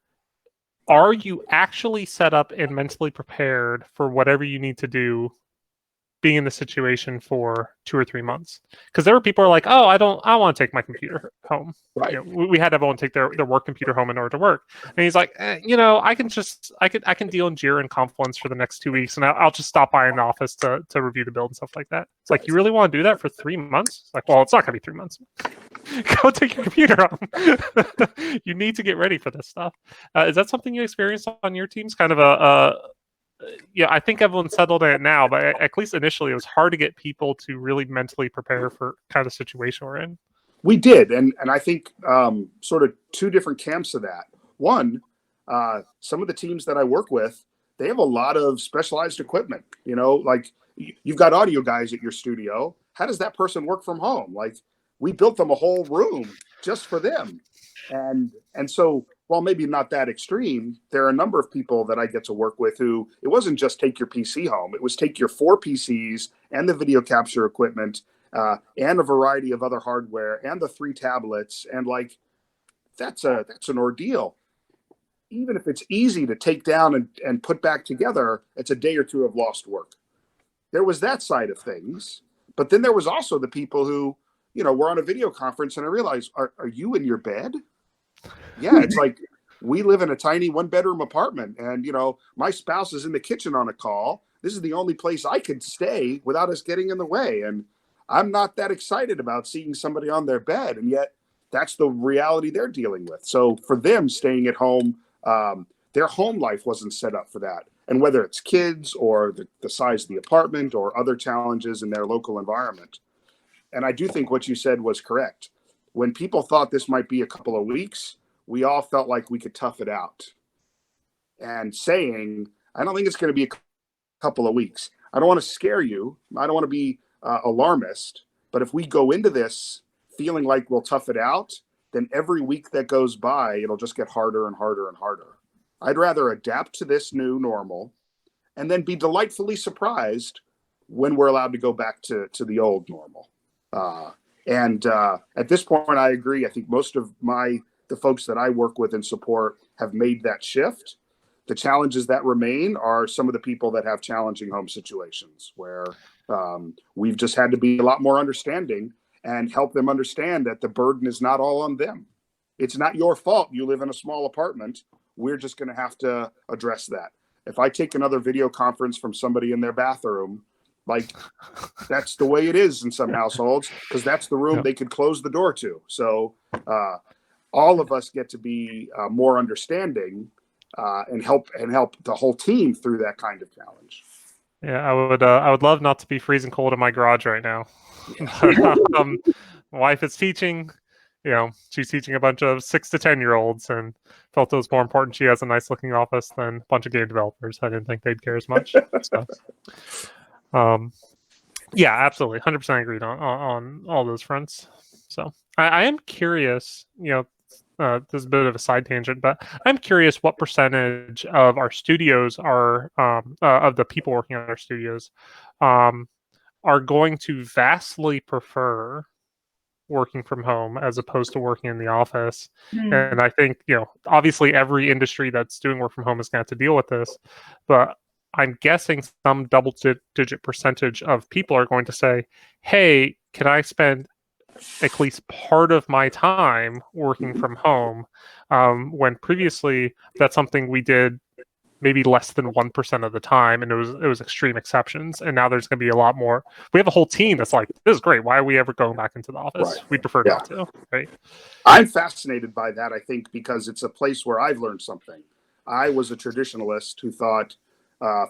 [SPEAKER 2] are you actually set up and mentally prepared for whatever you need to do being in the situation for 2 or 3 months? Because there were people who are like, oh, I want to take my computer home.
[SPEAKER 3] Right.
[SPEAKER 2] We had everyone take their work computer home in order to work. And he's like, I can deal in Jira and Confluence for the next 2 weeks, and I'll just stop by in the office to review the build and stuff like that. It's like, you really want to do that for 3 months? It's like, well, it's not going to be 3 months. Go take your computer home. You need to get ready for this stuff. Is that something you experienced on your teams? Kind of I think everyone's settled in it now, but at least initially it was hard to get people to really mentally prepare for kind of situation we're in.
[SPEAKER 3] We did, and I think sort of 2 different camps of that. One, some of the teams that I work with, they have a lot of specialized equipment. Like you've got audio guys at your studio. How does that person work from home? Like, we built them a whole room just for them. And so, while maybe not that extreme, there are a number of people that I get to work with who, it wasn't just take your PC home. It was take your 4 PCs and the video capture equipment and a variety of other hardware and the 3 tablets. And like, that's an ordeal. Even if it's easy to take down and put back together, it's a day or 2 of lost work. There was that side of things. But then there was also the people who, we're on a video conference, and I realized, are you in your bed? Yeah, it's like, we live in a tiny 1-bedroom apartment, and my spouse is in the kitchen on a call. This is the only place I could stay without us getting in the way, and I'm not that excited about seeing somebody on their bed, and yet that's the reality they're dealing with. So for them, staying at home, their home life wasn't set up for that. And whether it's kids or the size of the apartment or other challenges in their local environment. And I do think what you said was correct. When people thought this might be a couple of weeks, we all felt like we could tough it out. And saying, I don't think it's going to be a couple of weeks. I don't want to scare you. I don't want to be alarmist. But if we go into this feeling like we'll tough it out, then every week that goes by, it'll just get harder and harder and harder. I'd rather adapt to this new normal and then be delightfully surprised when we're allowed to go back to the old normal. And at this point, I agree. I think most of my the folks that I work with and support have made that shift. The challenges that remain are some of the people that have challenging home situations where we've just had to be a lot more understanding and help them understand that the burden is not all on them. It's not your fault you live in a small apartment. We're just going to have to address that. If I take another video conference from somebody in their bathroom, like that's the way it is in some households, because that's the room they could close the door to. So all of us get to be more understanding and help the whole team through that kind of challenge.
[SPEAKER 2] Yeah, I would love not to be freezing cold in my garage right now. My wife is teaching. She's teaching a bunch of 6 to 10-year-olds, and felt it was more important she has a nice looking office than a bunch of game developers. I didn't think they'd care as much. Yeah, absolutely, 100% agreed on all those fronts. So I am curious. This is a bit of a side tangent, but I'm curious what percentage of our studios are of the people working on our studios are going to vastly prefer working from home as opposed to working in the office. And I think, obviously every industry that's doing work from home is going to have to deal with this, but I'm guessing some double-digit percentage of people are going to say, hey, can I spend at least part of my time working from home, when previously that's something we did maybe less than 1% of the time, and it was extreme exceptions. And now there's going to be a lot more. We have a whole team that's like, this is great. Why are we ever going back into the office?
[SPEAKER 3] Right.
[SPEAKER 2] We prefer not to. Right.
[SPEAKER 3] I'm fascinated by that, I think, because it's a place where I've learned something. I was a traditionalist who thought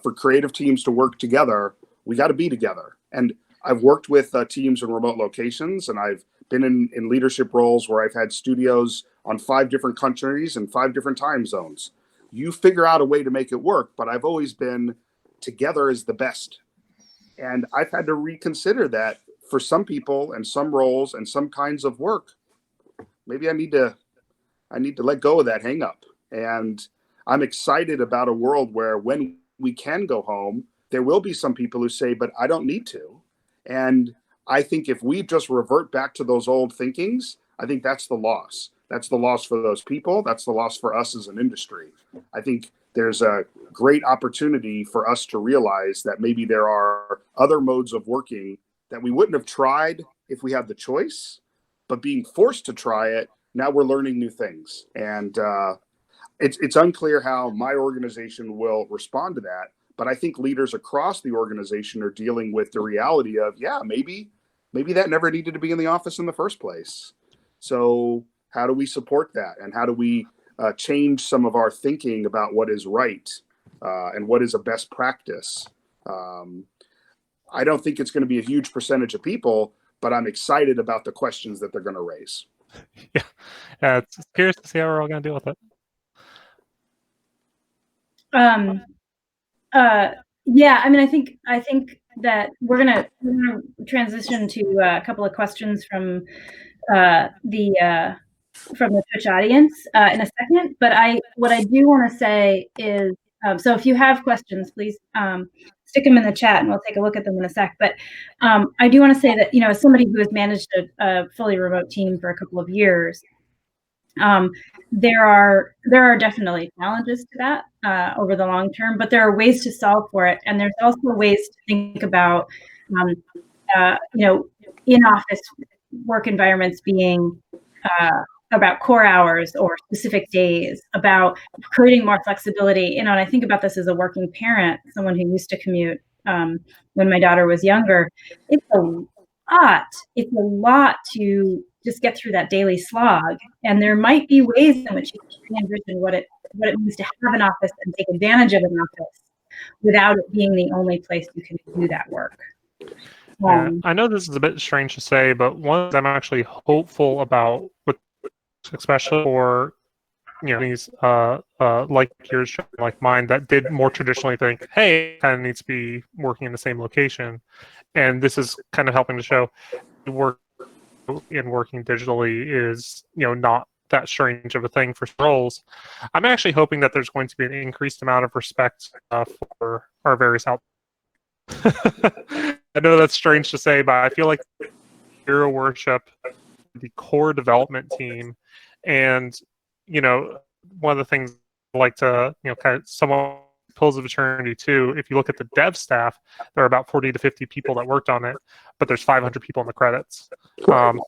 [SPEAKER 3] for creative teams to work together, we got to be together. And I've worked with teams in remote locations, and I've been in leadership roles where I've had studios on 5 different countries and 5 different time zones. You figure out a way to make it work, but I've always been together is the best. And I've had to reconsider that for some people and some roles and some kinds of work. Maybe I need to let go of that hang up. And I'm excited about a world where when we can go home, there will be some people who say, but I don't need to. And I think if we just revert back to those old thinkings, I think that's the loss. That's the loss for those people. That's the loss for us as an industry. I think there's a great opportunity for us to realize that maybe there are other modes of working that we wouldn't have tried if we had the choice, but being forced to try it, now we're learning new things. And it's unclear how my organization will respond to that. But I think leaders across the organization are dealing with the reality of, maybe that never needed to be in the office in the first place. So how do we support that? And how do we change some of our thinking about what is right and what is a best practice? I don't think it's going to be a huge percentage of people, but I'm excited about the questions that they're going to raise.
[SPEAKER 2] Yeah, it's curious to see how we're all going to deal with it.
[SPEAKER 1] Yeah, I mean, I think that we're gonna transition to a couple of questions from the Twitch audience in a second. But what I do want to say is, so if you have questions, please stick them in the chat, and we'll take a look at them in a sec. But I do want to say that, as somebody who has managed a fully remote team for a couple of years, there are definitely challenges to that over the long term, but there are ways to solve for it, and there's also ways to think about in-office work environments being about core hours or specific days, about creating more flexibility. And I think about this as a working parent, someone who used to commute when my daughter was younger. It's a lot to just get through that daily slog. And there might be ways in which you can envision what it means to have an office and take advantage of an office without it being the only place you can do that work.
[SPEAKER 2] I know this is a bit strange to say, but one I'm actually hopeful about, especially for these like yours, like mine, that did more traditionally think, hey, kind of needs to be working in the same location, and this is kind of helping to show work in working digitally is not that strange of a thing for roles. I'm actually hoping that there's going to be an increased amount of respect for our various out. I know that's strange to say, but I feel like hero worship the core development team, and you know, one of the things I like to, kind of someone pulls of eternity too. If you look at the dev staff, there are about 40 to 50 people that worked on it, but there's 500 people in the credits,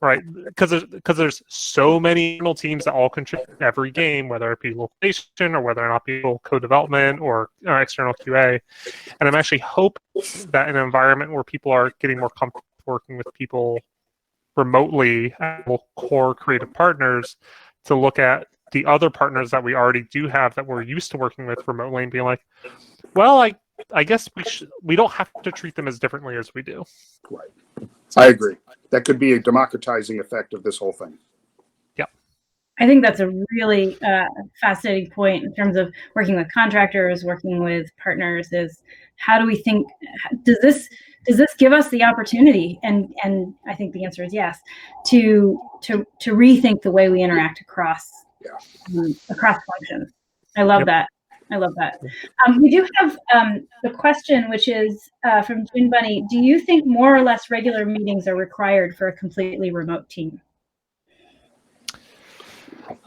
[SPEAKER 2] right? Because there's so many internal teams that all contribute every game, whether it be localization or whether or not people co-development or external QA. And I'm actually hoping that in an environment where people are getting more comfortable working with people remotely, core creative partners, to look at the other partners that we already do have that we're used to working with remotely and being like, well, I guess we don't have to treat them as differently as we do.
[SPEAKER 3] Right. I agree. That could be a democratizing effect of this whole thing.
[SPEAKER 1] Yeah. I think that's a really fascinating point in terms of working with contractors, working with partners, is how do we think, does this give us the opportunity? And I think the answer is yes, to rethink the way we interact across functions. I love that. I love that. We do have a question, which is from June Bunny. Do you think more or less regular meetings are required for a completely remote team?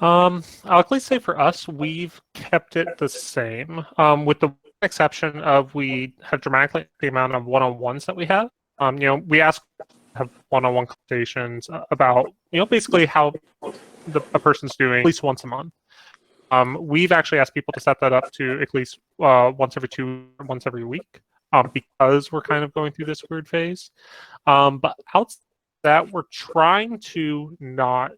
[SPEAKER 2] I'll at least say for us, we've kept it the same, with the exception of we have dramatically the amount of one-on-ones that we have. We ask have one-on-one conversations about, basically how a person's doing at least once a month. We've actually asked people to set that up to at least once every week, because we're kind of going through this weird phase. But outside that, we're trying to not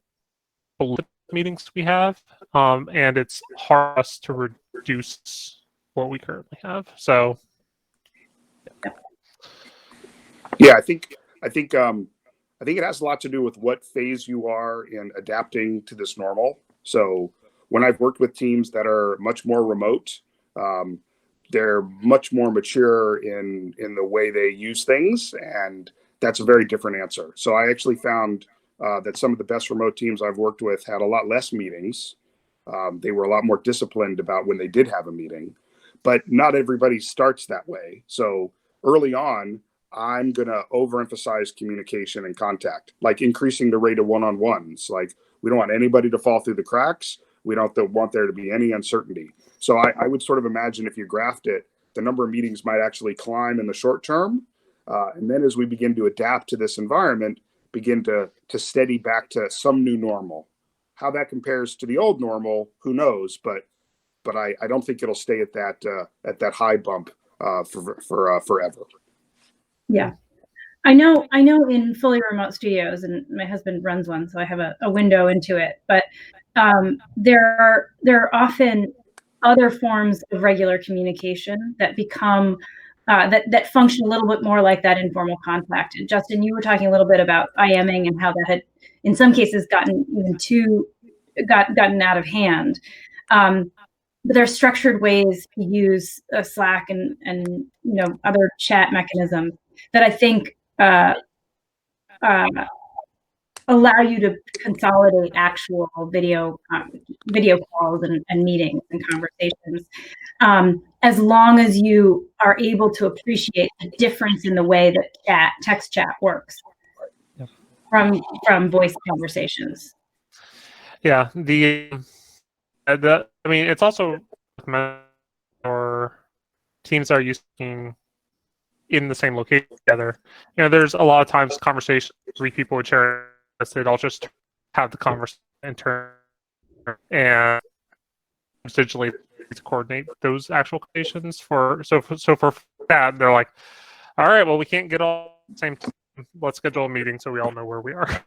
[SPEAKER 2] limit meetings we have, and it's hard for us to reduce what we currently have. So,
[SPEAKER 3] yeah, I think it has a lot to do with what phase you are in adapting to this normal. So when I've worked with teams that are much more remote, they're much more mature in the way they use things, and that's a very different answer. So I actually found that some of the best remote teams I've worked with had a lot less meetings. They were a lot more disciplined about when they did have a meeting, but not everybody starts that way. So early on, I'm going to overemphasize communication and contact, like increasing the rate of one-on-ones. Like, we don't want anybody to fall through the cracks. We don't want there to be any uncertainty. So I would sort of imagine if you graphed it, the number of meetings might actually climb in the short term. And then as we begin to adapt to this environment, begin to steady back to some new normal. How that compares to the old normal, who knows? But I don't think it'll stay at that high bump for forever.
[SPEAKER 1] Yeah, I know in fully remote studios, and my husband runs one, so I have a window into it. But there are often other forms of regular communication that become that function a little bit more like that informal contact. And Justin, you were talking a little bit about IMing and how that had, in some cases, gotten out of hand. But there are structured ways to use Slack and other chat mechanisms that I think allow you to consolidate actual video calls and meetings and conversations, as long as you are able to appreciate the difference in the way that text chat works from voice conversations.
[SPEAKER 2] Yeah, it's also or teams are using in the same location together. There's a lot of times conversations, 3 people would share this, they'd all just have the conversation in turn and digitally to coordinate those actual conversations for that, they're like, all right, well, we can't get all at the same time. Let's schedule a meeting so we all know where we are.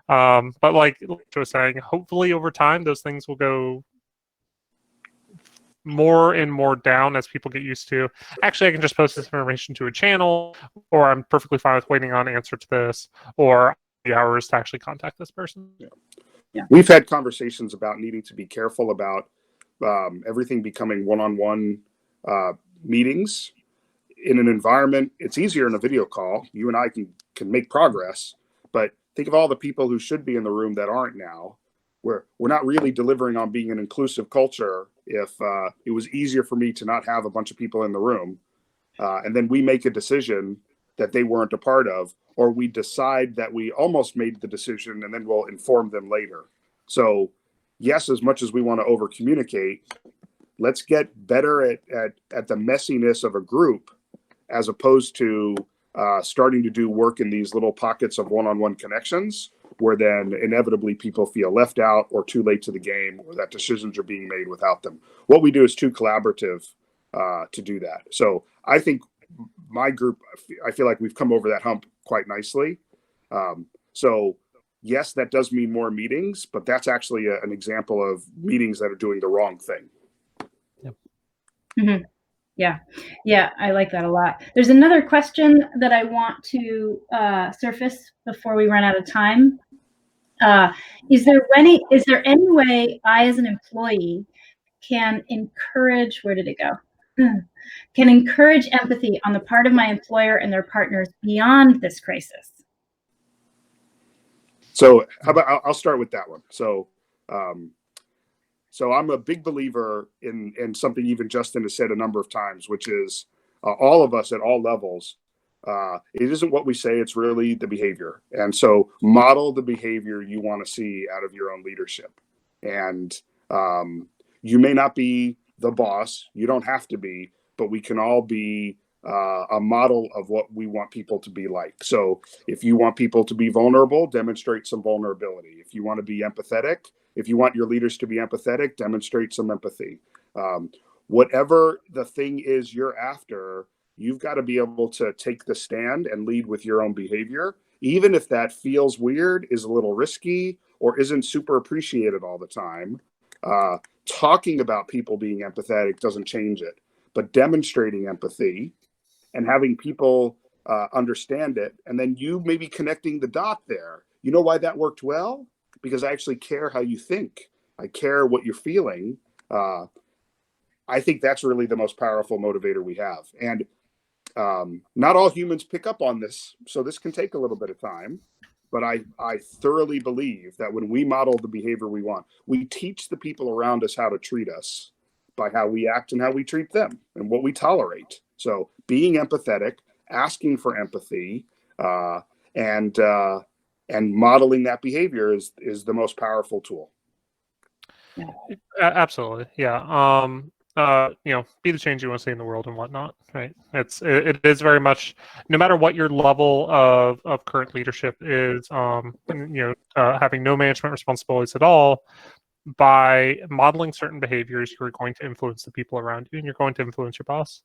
[SPEAKER 2] But like I was saying, hopefully over time those things will go more and more down as people get used to, actually, I can just post this information to a channel, or I'm perfectly fine with waiting on an answer to this, or the hours to actually contact this person.
[SPEAKER 3] Yeah. We've had conversations about needing to be careful about everything becoming one-on-one meetings in an environment. It's easier in a video call. You and I can make progress, but think of all the people who should be in the room that aren't now. We're not really delivering on being an inclusive culture if it was easier for me to not have a bunch of people in the room, and then we make a decision that they weren't a part of, or we decide that we almost made the decision and then we'll inform them later. So yes, as much as we want to over communicate, let's get better at the messiness of a group, as opposed to starting to do work in these little pockets of one-on-one connections, where then inevitably people feel left out or too late to the game, or that decisions are being made without them. What we do is too collaborative to do that. So I think my group, I feel like we've come over that hump quite nicely. So yes, that does mean more meetings, but that's actually an example of meetings that are doing the wrong thing.
[SPEAKER 2] Yep.
[SPEAKER 1] Mm-hmm. Yeah, I like that a lot. There's another question that I want to surface before we run out of time. Is there any way I, as an employee, can encourage, where did it go? Can encourage empathy on the part of my employer and their partners beyond this crisis?
[SPEAKER 3] So how about I'll start with that one. So I'm a big believer in something even Justin has said a number of times, which is all of us at all levels. It isn't what we say, it's really the behavior. And so model the behavior you want to see out of your own leadership. And you may not be the boss, you don't have to be, but we can all be a model of what we want people to be like. So if you want people to be vulnerable, demonstrate some vulnerability. If you want to be empathetic, if you want your leaders to be empathetic, demonstrate some empathy. Whatever the thing is you're after, you've got to be able to take the stand and lead with your own behavior, even if that feels weird, is a little risky, or isn't super appreciated all the time. Talking about people being empathetic doesn't change it, but demonstrating empathy and having people understand it, and then you maybe connecting the dot there. You know why that worked well? Because I actually care how you think. I care what you're feeling. I think that's really the most powerful motivator we have. And not all humans pick up on this, so this can take a little bit of time. But I thoroughly believe that when we model the behavior we want, we teach the people around us how to treat us by how we act and how we treat them and what we tolerate. So being empathetic, asking for empathy, and modeling that behavior is the most powerful tool.
[SPEAKER 2] Absolutely, yeah. Be the change you want to see in the world and whatnot, right? It is very much, no matter what your level of current leadership is, having no management responsibilities at all, by modeling certain behaviors, you're going to influence the people around you, and you're going to influence your boss.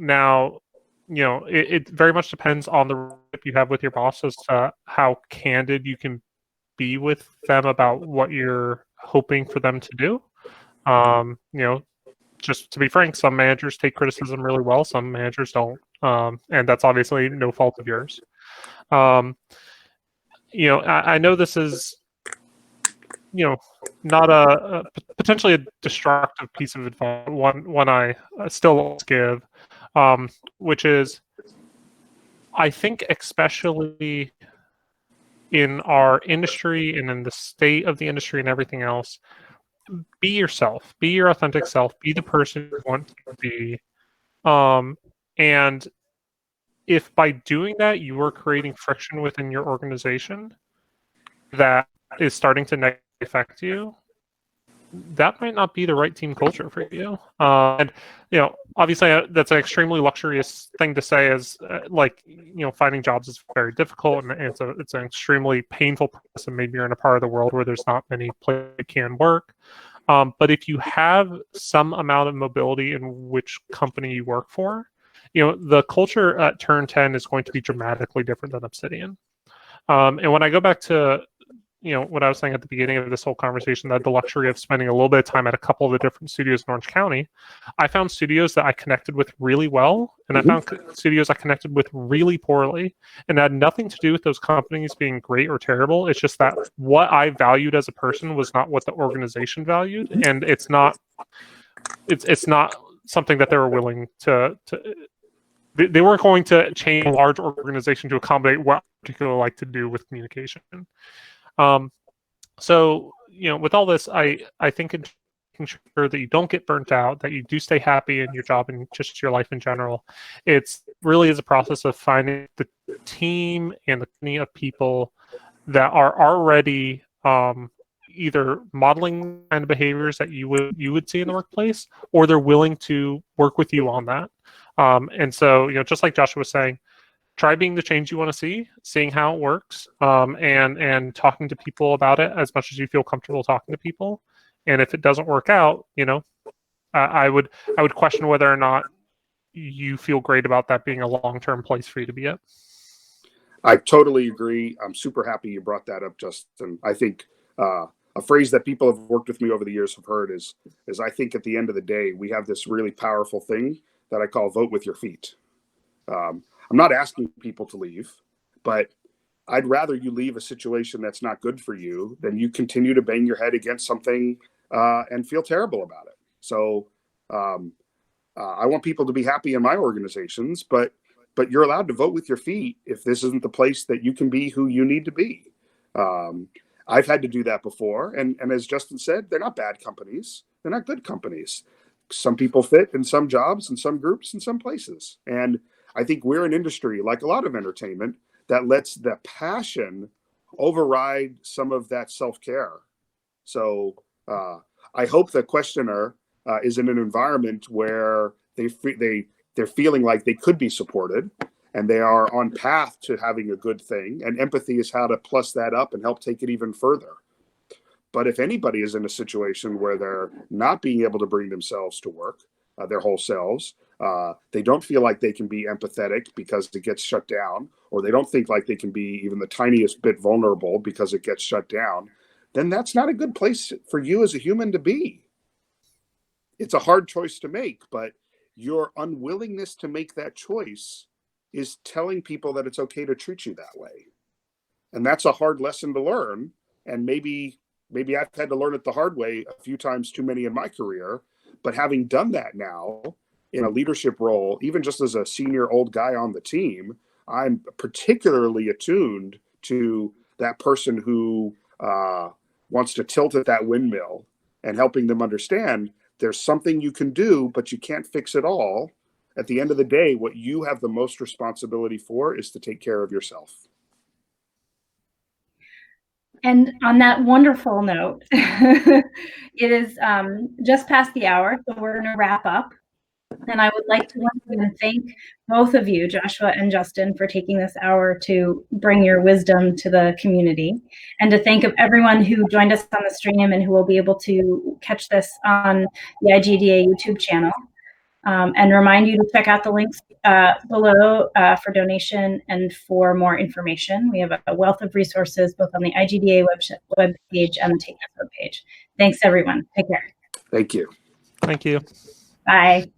[SPEAKER 2] Now, it very much depends on the relationship you have with your boss as to how candid you can be with them about what you're hoping for them to do. Just to be frank, some managers take criticism really well, some managers don't, and that's obviously no fault of yours. I know this is not a potentially a destructive piece of advice, one I still give, which is, I think especially in our industry and in the state of the industry and everything else, be yourself, be your authentic self, be the person you want to be. And if by doing that, you are creating friction within your organization that is starting to negatively affect you, that might not be the right team culture for you. And obviously that's an extremely luxurious thing to say, as finding jobs is very difficult, and it's an extremely painful process, and maybe you're in a part of the world where there's not many places that can work. But if you have some amount of mobility in which company you work for, the culture at Turn 10 is going to be dramatically different than Obsidian. And when I go back to what I was saying at the beginning of this whole conversation, that the luxury of spending a little bit of time at a couple of the different studios in Orange County, I found studios that I connected with really well, and I found studios I connected with really poorly, and that had nothing to do with those companies being great or terrible. It's just that what I valued as a person was not what the organization valued, and it's not something that they were willing to they weren't going to change a large organization to accommodate what I particularly like to do with communication. So with all this, I think in making sure that you don't get burnt out, that you do stay happy in your job and just your life in general, it's really is a process of finding the team and the community of people that are already either modeling kind of behaviors that you would see in the workplace, or they're willing to work with you on that. And so, just like Joshua was saying, try being the change you want to see, seeing how it works, and talking to people about it as much as you feel comfortable talking to people. And if it doesn't work out, I would question whether or not you feel great about that being a long-term place for you to be at.
[SPEAKER 3] I totally agree. I'm super happy you brought that up, Justin. I think a phrase that people have worked with me over the years have heard is I think at the end of the day, we have this really powerful thing that I call vote with your feet. I'm not asking people to leave, but I'd rather you leave a situation that's not good for you than you continue to bang your head against something and feel terrible about it. So I want people to be happy in my organizations, but you're allowed to vote with your feet if this isn't the place that you can be who you need to be. I've had to do that before. And as Justin said, they're not bad companies. They're not good companies. Some people fit in some jobs and some groups in some places. And I think we're an industry, like a lot of entertainment, that lets the passion override some of that self-care. So I hope the questioner is in an environment where they're feeling like they could be supported and they are on path to having a good thing. And empathy is how to plus that up and help take it even further. But if anybody is in a situation where they're not being able to bring themselves to work, their whole selves, they don't feel like they can be empathetic because it gets shut down, or they don't think like they can be even the tiniest bit vulnerable because it gets shut down, then that's not a good place for you as a human to be. It's a hard choice to make, but your unwillingness to make that choice is telling people that it's okay to treat you that way. And that's a hard lesson to learn. And maybe I've had to learn it the hard way a few times too many in my career. But having done that now in a leadership role, even just as a senior old guy on the team, I'm particularly attuned to that person who wants to tilt at that windmill and helping them understand there's something you can do, but you can't fix it all. At the end of the day, what you have the most responsibility for is to take care of yourself.
[SPEAKER 1] And on that wonderful note, it is just past the hour, so we're going to wrap up. And I would like to once again thank both of you, Joshua and Justin, for taking this hour to bring your wisdom to the community, and to thank everyone who joined us on the stream and who will be able to catch this on the IGDA YouTube channel. And remind you to check out the links below for donation and for more information. We have a wealth of resources both on the IGDA webpage and the Take This webpage. Thanks, everyone. Take care.
[SPEAKER 3] Thank you.
[SPEAKER 2] Thank you.
[SPEAKER 1] Bye.